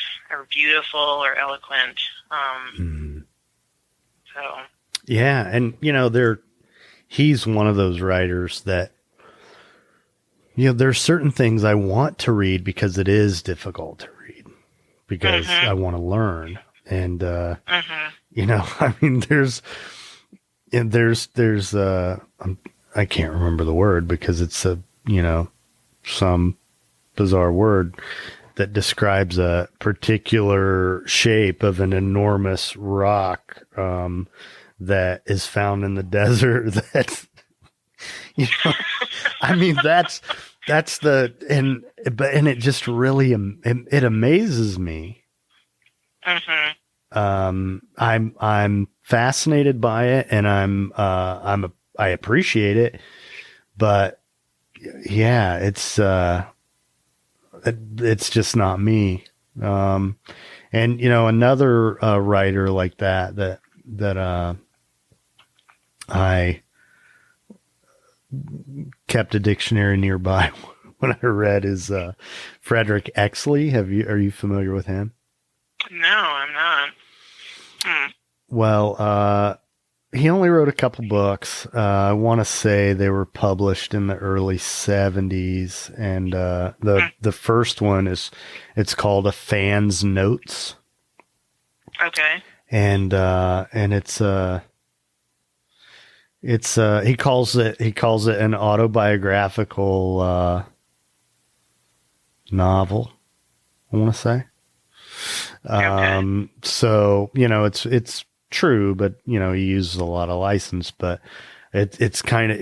beautiful or eloquent. So. Yeah, and he's one of those writers that, there's certain things I want to read because it is difficult to read, because I want to learn. And, I mean, there's I can't remember the word because it's some bizarre word that describes a particular shape of an enormous rock, that is found in the desert. That's, I mean, that's and it just really, it amazes me. I'm fascinated by it, and I appreciate it, but yeah, it's just not me. And another writer like that I kept a dictionary nearby when I read is Frederick Exley. Are you familiar with him? No, I'm not. Well, he only wrote a couple books. I want to say they were published in the early 70s, and the first one it's called A Fan's Notes. Okay. And it's he calls it an autobiographical novel, I want to say. Okay. So, it's true, but, he uses a lot of license, but it's kind of,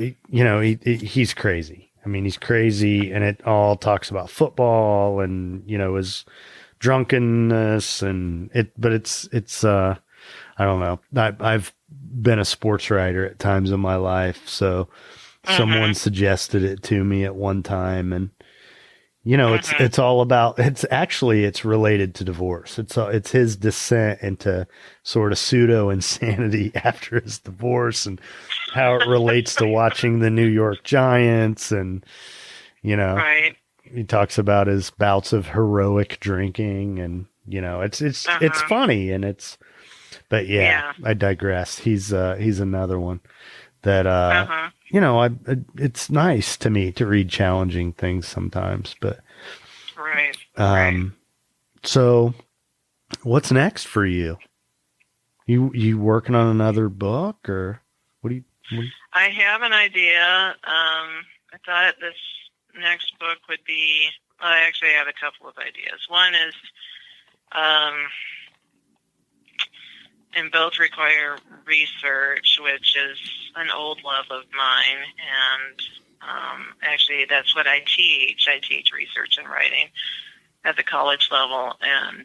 he's crazy. I mean, he's crazy, and it all talks about football and, his drunkenness but it's I don't know. I've been a sports writer at times in my life. So someone suggested it to me at one time, and, You know, Mhm. it's all about, it's related to divorce. It's his descent into sort of pseudo insanity after his divorce, and how it relates to watching the New York Giants. And, you know, Right. he talks about his bouts of heroic drinking, and, you know, it's Uh-huh. funny, and but yeah, Yeah. I digress. He's another one that, Uh-huh. you know, it's nice to me to read challenging things sometimes, but, Right. Right. um, so what's next for you? You working on another book, or what do you, what do you I have an idea. I thought this next book would be, well, I actually have a couple of ideas. One is, um, and both require research, which is an old love of mine. And actually, that's what I teach. I teach research and writing at the college level. And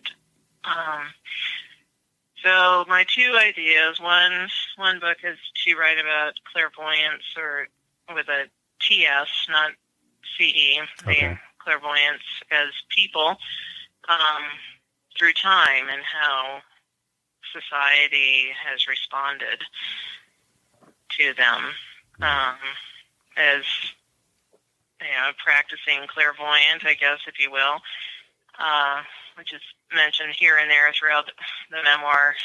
so my two ideas, one book is to write about clairvoyance, or with a TS, not CE, the Okay. clairvoyance as people through time, and how society has responded to them as, practicing clairvoyant, I guess, if you will, which is mentioned here and there throughout the memoir.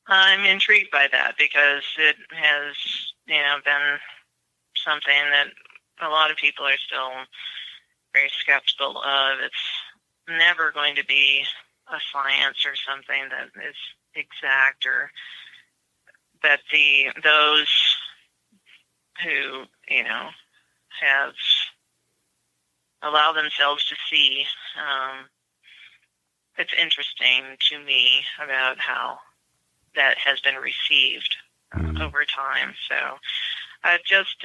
I'm intrigued by that because it has, been something that a lot of people are still very skeptical of. It's never going to be a science or something that is exact, or that those who, have allowed themselves to see. It's interesting to me about how that has been received over time. So I've just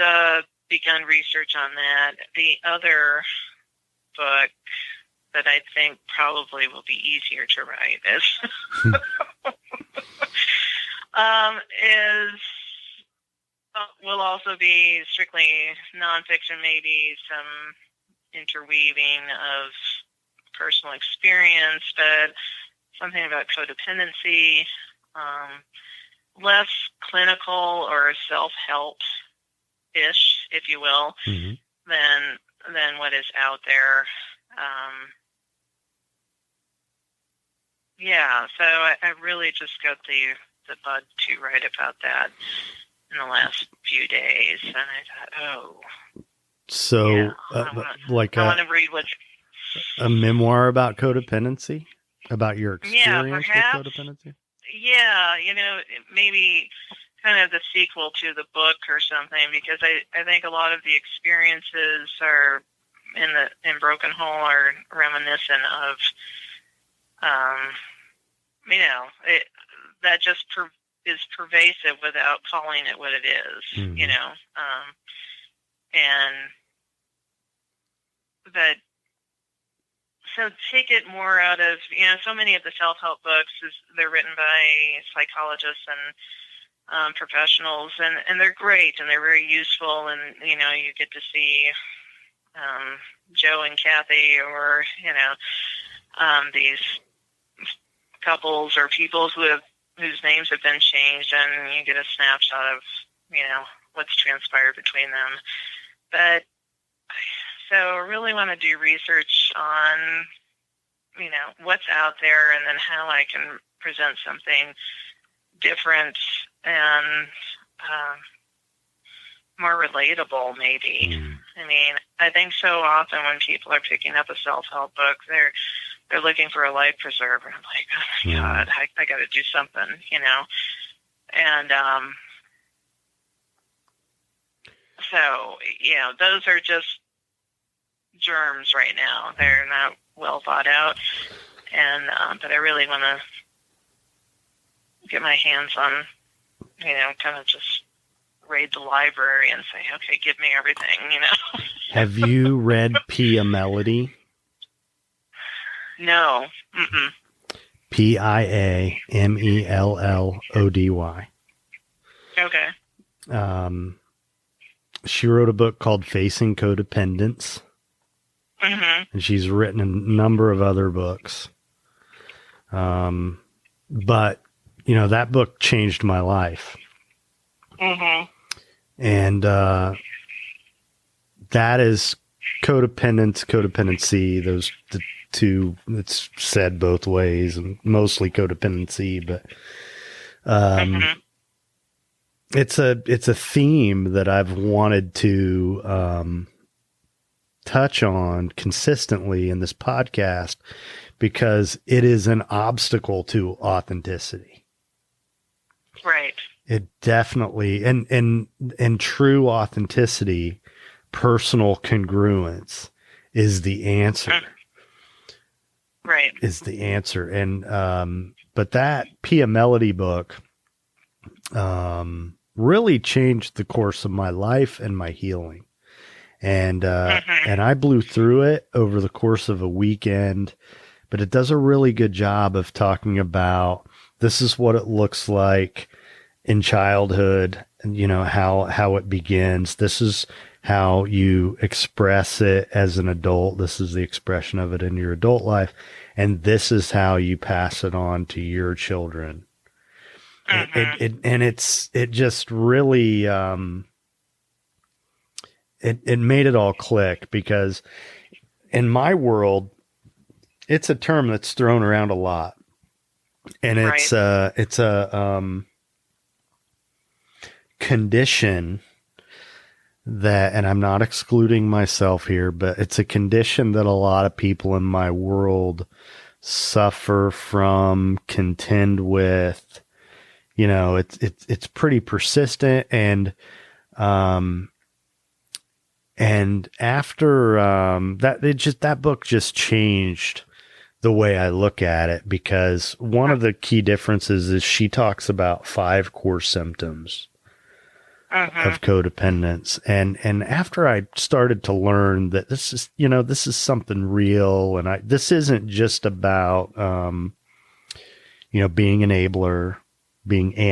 begun research on that. The other book that I think probably will be easier to write will also be strictly nonfiction, maybe some interweaving of personal experience, but something about codependency, less clinical or self-help-ish, if you will, Mm-hmm. than what is out there. So I really just got the bug to write about that in the last few days, and I thought, So, I like want to read what's. a memoir about codependency, about your Yeah, experience with perhaps. codependency. Yeah, maybe kind of the sequel to the book or something, because I think a lot of the experiences are in Broken Hole are reminiscent of, that just is pervasive without calling it what it is, Mm-hmm. and that. So take it more out of, so many of the self-help books, they're written by psychologists and professionals, and they're great, and they're very useful, and, you get to see Joe and Kathy, or, these couples or people whose names have been changed, and you get a snapshot of, what's transpired between them. But so I really want to do research on, what's out there, and then how I can present something different and more relatable, maybe. I mean, I think so often when people are picking up a self-help book, they're looking for a life preserver. I'm like, oh my God, I got to do something, And so, those are just germs right now. They're not well thought out, and but I really want to get my hands on, kind of just raid the library and say, okay, give me everything, Have you read Pia Melody? No. Mm-mm. PIAMELLODY. Okay. She wrote a book called Facing Codependence. Mm-hmm. And she's written a number of other books. But, you know, that book changed my life. Mm-hmm. And that is codependence, codependency, those the two, it's said both ways, and mostly codependency, but Mm-hmm. it's a theme that I've wanted to touch on consistently in this podcast because it is an obstacle to authenticity. Right. It definitely, and true authenticity, personal congruence is the answer. Right. Is the answer. And, but that Pia Melody book, really changed the course of my life and my healing. And, and I blew through it over the course of a weekend, but it does a really good job of talking about this is what it looks like in childhood, and you know, how it begins. This is how you express it as an adult. This is the expression of it in your adult life. And this is how you pass it on to your children. It just really, it made it all click because in my world, it's a term that's thrown around a lot. And it's a condition that, and I'm not excluding myself here, but it's a condition that a lot of people in my world suffer from, contend with. You know, it's pretty persistent, and after that book just changed the way I look at it, because one of the key differences is she talks about 5 core symptoms of codependence. And after I started to learn that this is something real, and this isn't just about, being an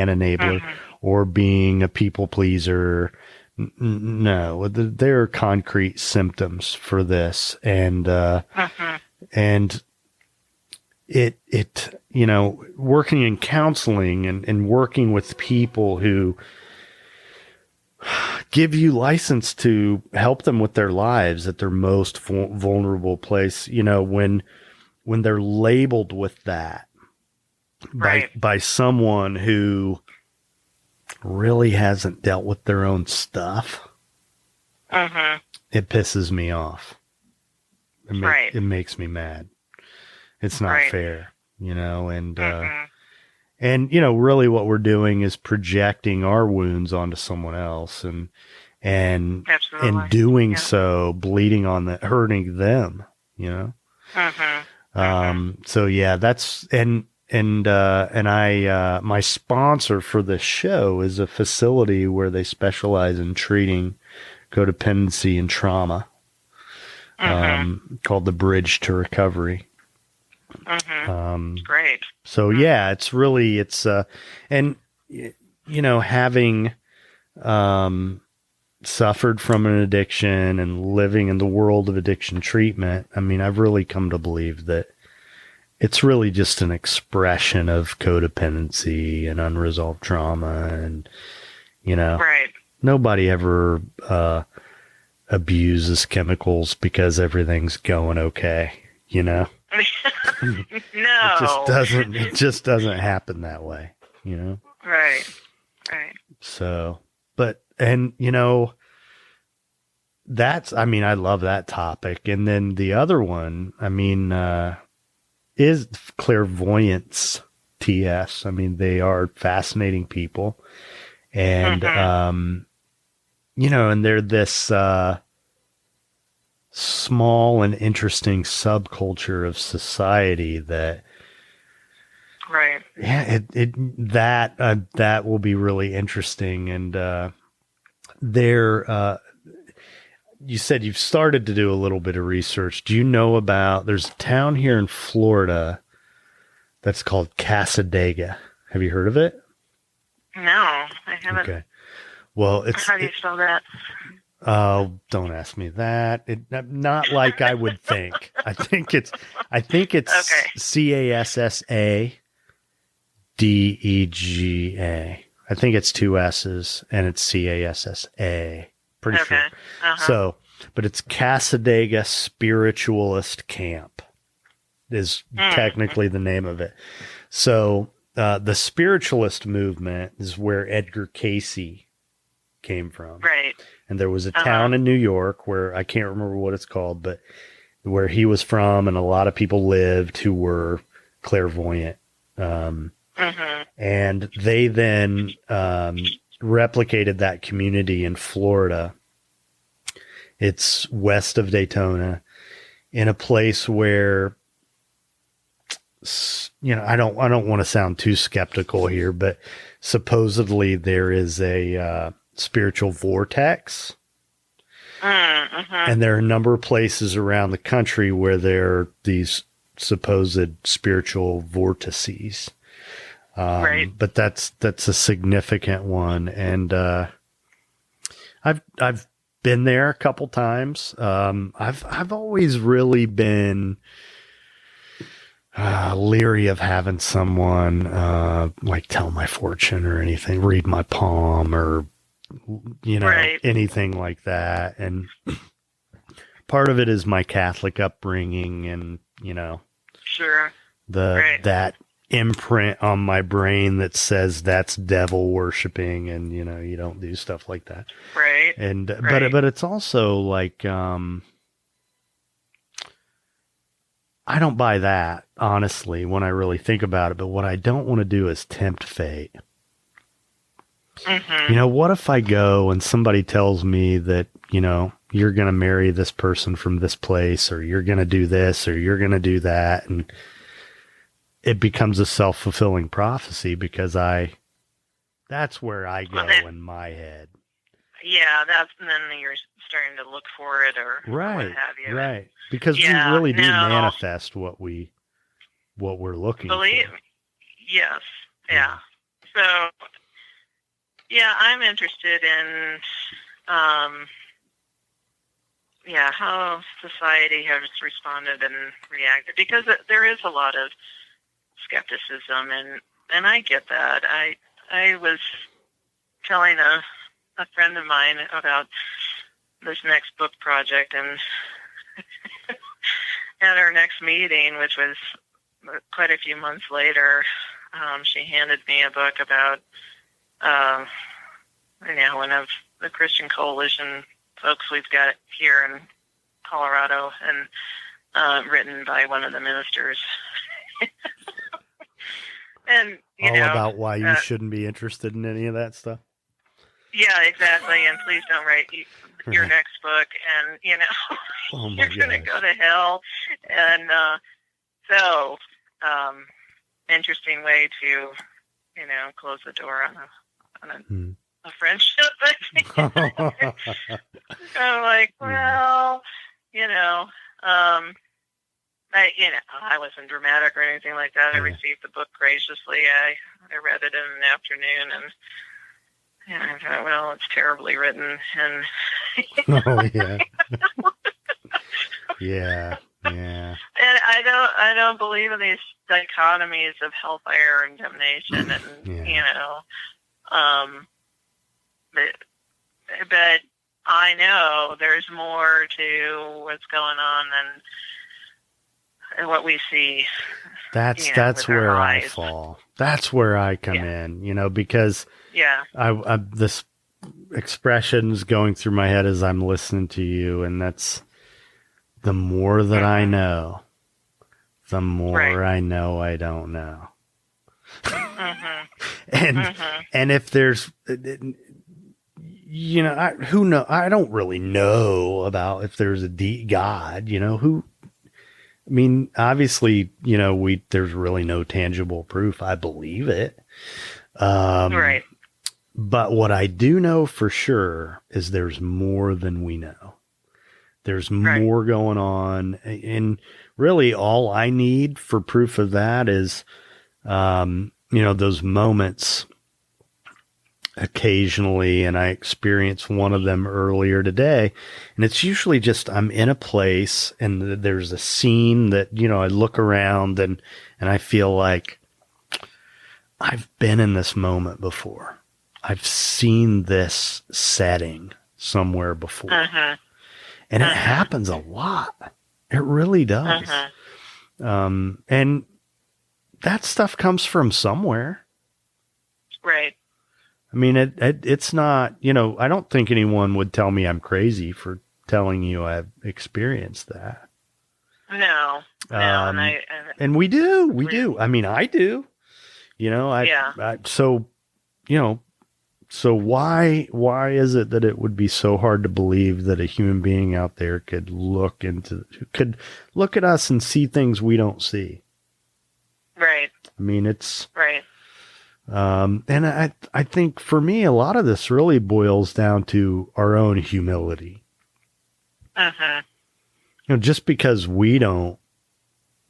enabler or being a people pleaser. No, there are concrete symptoms for this. And, and it, working in counseling and working with people who give you license to help them with their lives at their most vulnerable place, when they're labeled with that by someone who really hasn't dealt with their own stuff, it pisses me off. It makes me mad. It's not fair, and really what we're doing is projecting our wounds onto someone else, and in doing so, bleeding on hurting them, So yeah, that's, and I, my sponsor for this show is a facility where they specialize in treating codependency and trauma, called the Bridge to Recovery. Great. So yeah, it's really, and having, suffered from an addiction and living in the world of addiction treatment, I mean, I've really come to believe that it's really just an expression of codependency and unresolved trauma. And, nobody ever, abuses chemicals because everything's going okay, No. It just doesn't happen that way, Right. So, but, and, I love that topic. And then the other one, is clairvoyance TS. I mean, they are fascinating people, and, and they're this, small and interesting subculture of society that, that will be really interesting. And, you said you've started to do a little bit of research. Do you know there's a town here in Florida that's called Cassadaga. Have you heard of it? No, I haven't. Okay. Well, how do you spell that? Oh, don't ask me that. Not like I would think. I think it's Okay. CASSADEGA. I think it's two S's and it's CASSA. Pretty sure. Okay. So, but it's Casadega Spiritualist Camp is technically the name of it. So, the Spiritualist Movement is where Edgar Casey came from. Right. And there was a town in New York where I can't remember what it's called, but where he was from, and a lot of people lived who were clairvoyant. And they then replicated that community in Florida. It's west of Daytona, in a place where, I don't want to sound too skeptical here, but supposedly there is a spiritual vortex. And there are a number of places around the country where there are these supposed spiritual vortices. Right. But that's a significant one. And I've been there a couple times. I've always really been leery of having someone like tell my fortune or anything, read my palm or anything like that. And part of it is my Catholic upbringing and, Sure. that imprint on my brain that says that's devil worshiping and, you don't do stuff like that. Right. And, right. but it's also like, I don't buy that, honestly, when I really think about it. But what I don't want to do is tempt fate. What if I go and somebody tells me that, you're going to marry this person from this place, or you're going to do this, or you're going to do that. And it becomes a self-fulfilling prophecy because that's where I go in my head. Yeah. And then you're starting to look for it or what have you. Right. Because we really do manifest what we're looking for. Yes. Yeah. So, I'm interested in, how society has responded and reacted, because there is a lot of skepticism, and I get that. I was telling a friend of mine about this next book project, and at our next meeting, which was quite a few months later, she handed me a book about one of the Christian Coalition folks we've got here in Colorado, and written by one of the ministers. And about why you shouldn't be interested in any of that stuff. Yeah, exactly. And please don't write your next book, and you're going to go to hell. And so, interesting way to close the door on a friendship. I'm like, well, I wasn't dramatic or anything like that. I received the book graciously. I read it in an afternoon, and I thought, well, it's terribly written, and yeah. And I don't believe in these dichotomies of hellfire and damnation, and but I know there's more to what's going on than what we see. That's where I fall. That's where I come in, because I this expression's going through my head as I'm listening to you, and that's the more that I know, the more I know I don't know. And if there's, who know? I don't really know about if there's a God, obviously, there's really no tangible proof. I believe it. But what I do know for sure is there's more than we know. There's more going on. And really all I need for proof of that is, those moments occasionally, and I experienced one of them earlier today. And it's usually just I'm in a place and there's a scene that, I look around and I feel like I've been in this moment before. I've seen this setting somewhere before. And it happens a lot. It really does. And that stuff comes from somewhere. Right. I mean, it's not, I don't think anyone would tell me I'm crazy for telling you I've experienced that. No. And we do. I mean, I do, so why is it that it would be so hard to believe that a human being out there could look at us and see things we don't see? Right. I mean, it's right. And I think for me, a lot of this really boils down to our own humility. Just because we don't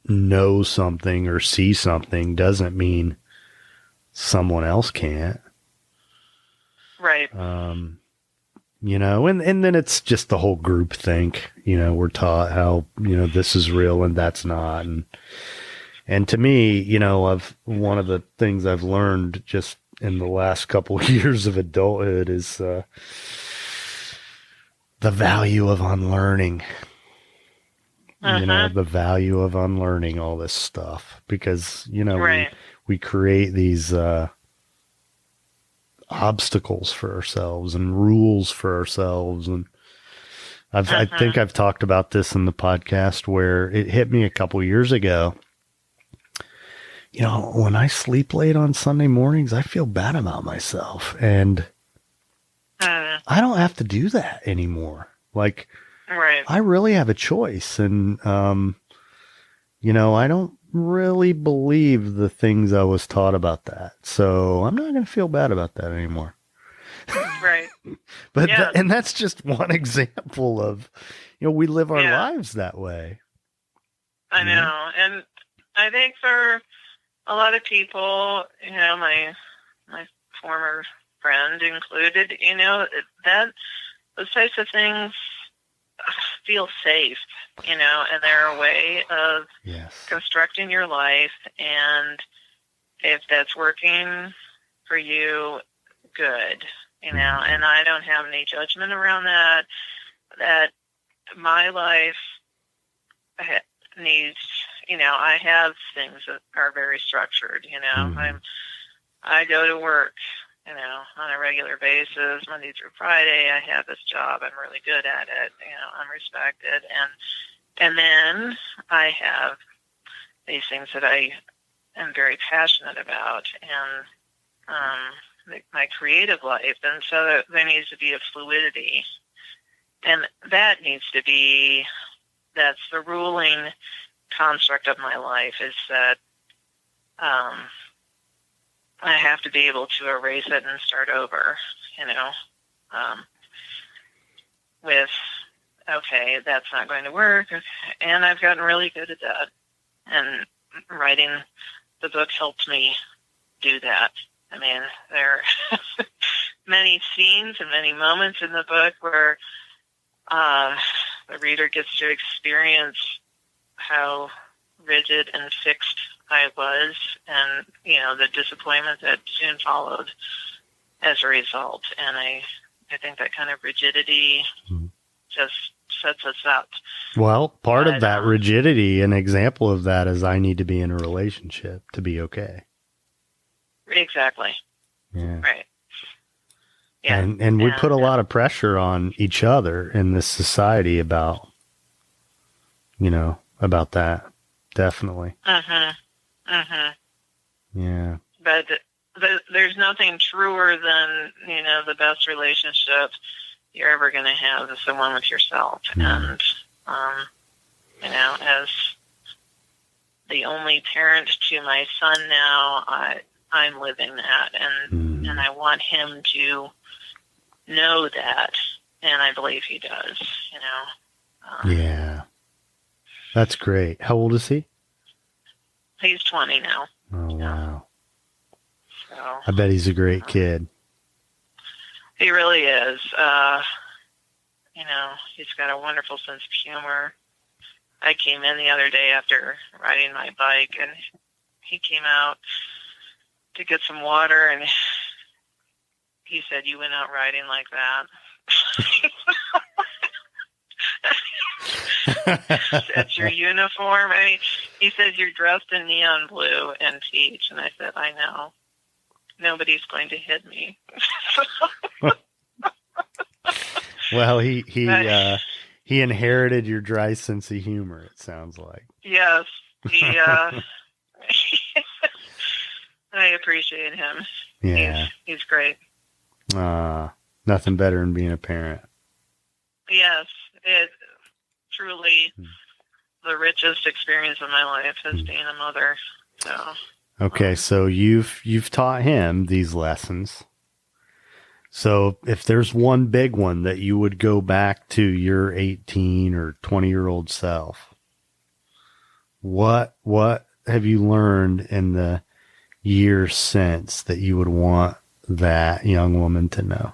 know something or see something doesn't mean someone else can't. Right. And then it's just the whole group think, we're taught how, this is real and that's not. And to me, one of the things I've learned just in the last couple of years of adulthood is the value of unlearning. The value of unlearning all this stuff because, we create these obstacles for ourselves and rules for ourselves. And I think I've talked about this in the podcast where it hit me a couple years ago. When I sleep late on Sunday mornings, I feel bad about myself. And I don't have to do that anymore. Like, I really have a choice. And, I don't really believe the things I was taught about that. So I'm not going to feel bad about that anymore. Right. But and that's just one example of, we live our lives that way. I know. And I think for a lot of people, my former friend included, that those types of things feel safe, and they're a way of constructing your life. And if that's working for you, good, and I don't have any judgment around that my life needs, I have things that are very structured, I go to work, on a regular basis, Monday through Friday. I have this job. I'm really good at it. I'm respected. And then I have these things that I am very passionate about and my creative life. And so there needs to be a fluidity. And that needs to be, that's the ruling construct of my life, is that I have to be able to erase it and start over, with, okay, that's not going to work. And I've gotten really good at that. And writing the book helped me do that. I mean, there are many scenes and many moments in the book where the reader gets to experience how rigid and fixed I was, and the disappointment that soon followed as a result. And I think that kind of rigidity just sets us up. Well, part of that rigidity, an example of that is I need to be in a relationship to be okay. Exactly. Yeah. Right. Yeah. And we put a lot of pressure on each other in this society about, about that. Definitely. Yeah. But there's nothing truer than, the best relationship you're ever going to have is the one with yourself. And, as the only parent to my son now, I'm living that, and I want him to know that, and I believe he does, yeah. That's great. How old is he? He's 20 now. Oh, wow. So, I bet he's a great kid. He really is. You know, he's got a wonderful sense of humor. I came in the other day after riding my bike, and he came out to get some water, and he said, "You went out riding like that?" That's your uniform. I mean, he says, "You're dressed in neon blue and peach." And I said, "I know. Nobody's going to hit me." Well, he inherited your dry sense of humor, it sounds like. Yes. He, I appreciate him. Yeah. He's great. Nothing better than being a parent. Yes. It truly the richest experience of my life has been a mother. So okay, so you've taught him these lessons. So if there's one big one that you would go back to your 18 or 20-year-old self, what have you learned in the years since that you would want that young woman to know?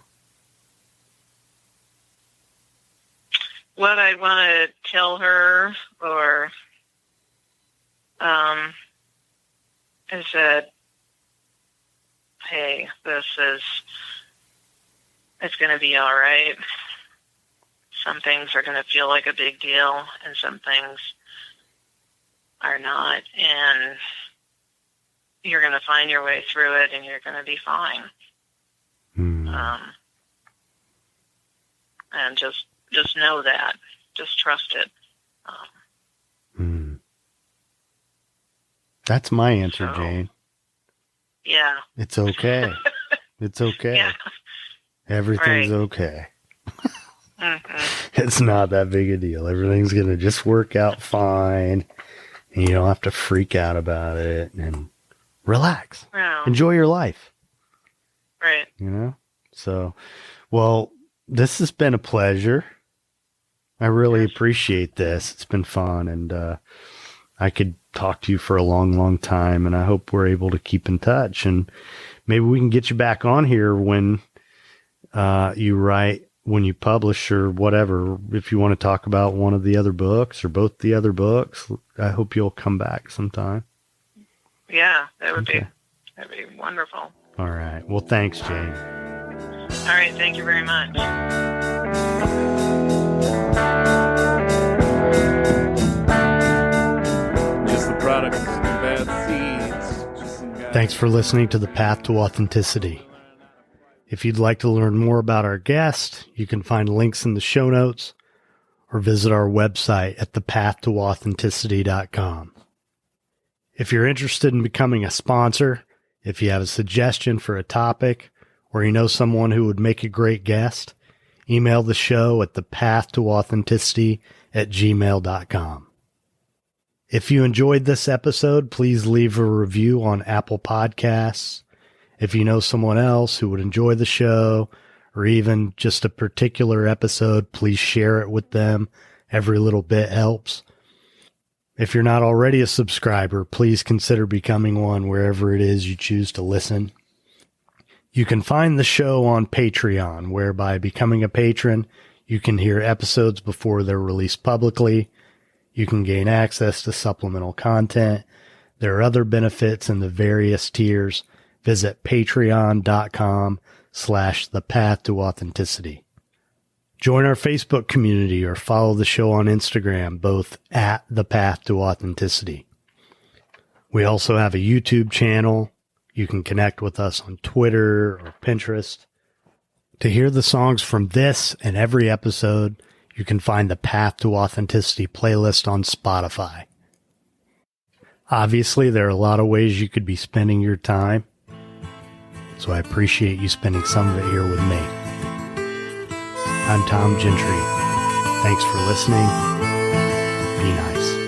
What I'd want to tell her, or is that, hey, it's going to be all right. Some things are going to feel like a big deal, and some things are not. And you're going to find your way through it, and you're going to be fine. And just know that. Just trust it. That's my answer, so, Jane. Yeah. It's okay. It's okay. Yeah. Everything's right. Okay. It's not that big a deal. Everything's going to just work out fine. And you don't have to freak out about it, and relax. Wow. Enjoy your life. Right. You know? So, well, this has been a pleasure. I really appreciate this. It's been fun, and I could talk to you for a long, long time, and I hope we're able to keep in touch, and maybe we can get you back on here when you write, when you publish, or whatever. If you want to talk about one of the other books or both the other books, I hope you'll come back sometime. Yeah, that'd be wonderful. All right. Well, thanks, Jane. All right. Thank you very much. Just the product of bad seeds. Just some guys. Thanks for listening to The Path to Authenticity. If you'd like to learn more about our guest, you can find links in the show notes or visit our website at thepathtooauthenticity.com. If you're interested in becoming a sponsor, if you have a suggestion for a topic, or you know someone who would make a great guest, email the show at thepathtooauthenticity@gmail.com. If you enjoyed this episode, please leave a review on Apple Podcasts. If you know someone else who would enjoy the show, or even just a particular episode, please share it with them. Every little bit helps. If you're not already a subscriber, please consider becoming one wherever it is you choose to listen. You can find the show on Patreon, where by becoming a patron, you can hear episodes before they're released publicly. You can gain access to supplemental content. There are other benefits in the various tiers. Visit patreon.com/thepathtooauthenticity. Join our Facebook community or follow the show on Instagram, both at The Path to Authenticity. We also have a YouTube channel. You can connect with us on Twitter or Pinterest. To hear the songs from this and every episode, you can find the Path to Authenticity playlist on Spotify. Obviously, there are a lot of ways you could be spending your time, so I appreciate you spending some of it here with me. I'm Tom Gentry. Thanks for listening. Be nice.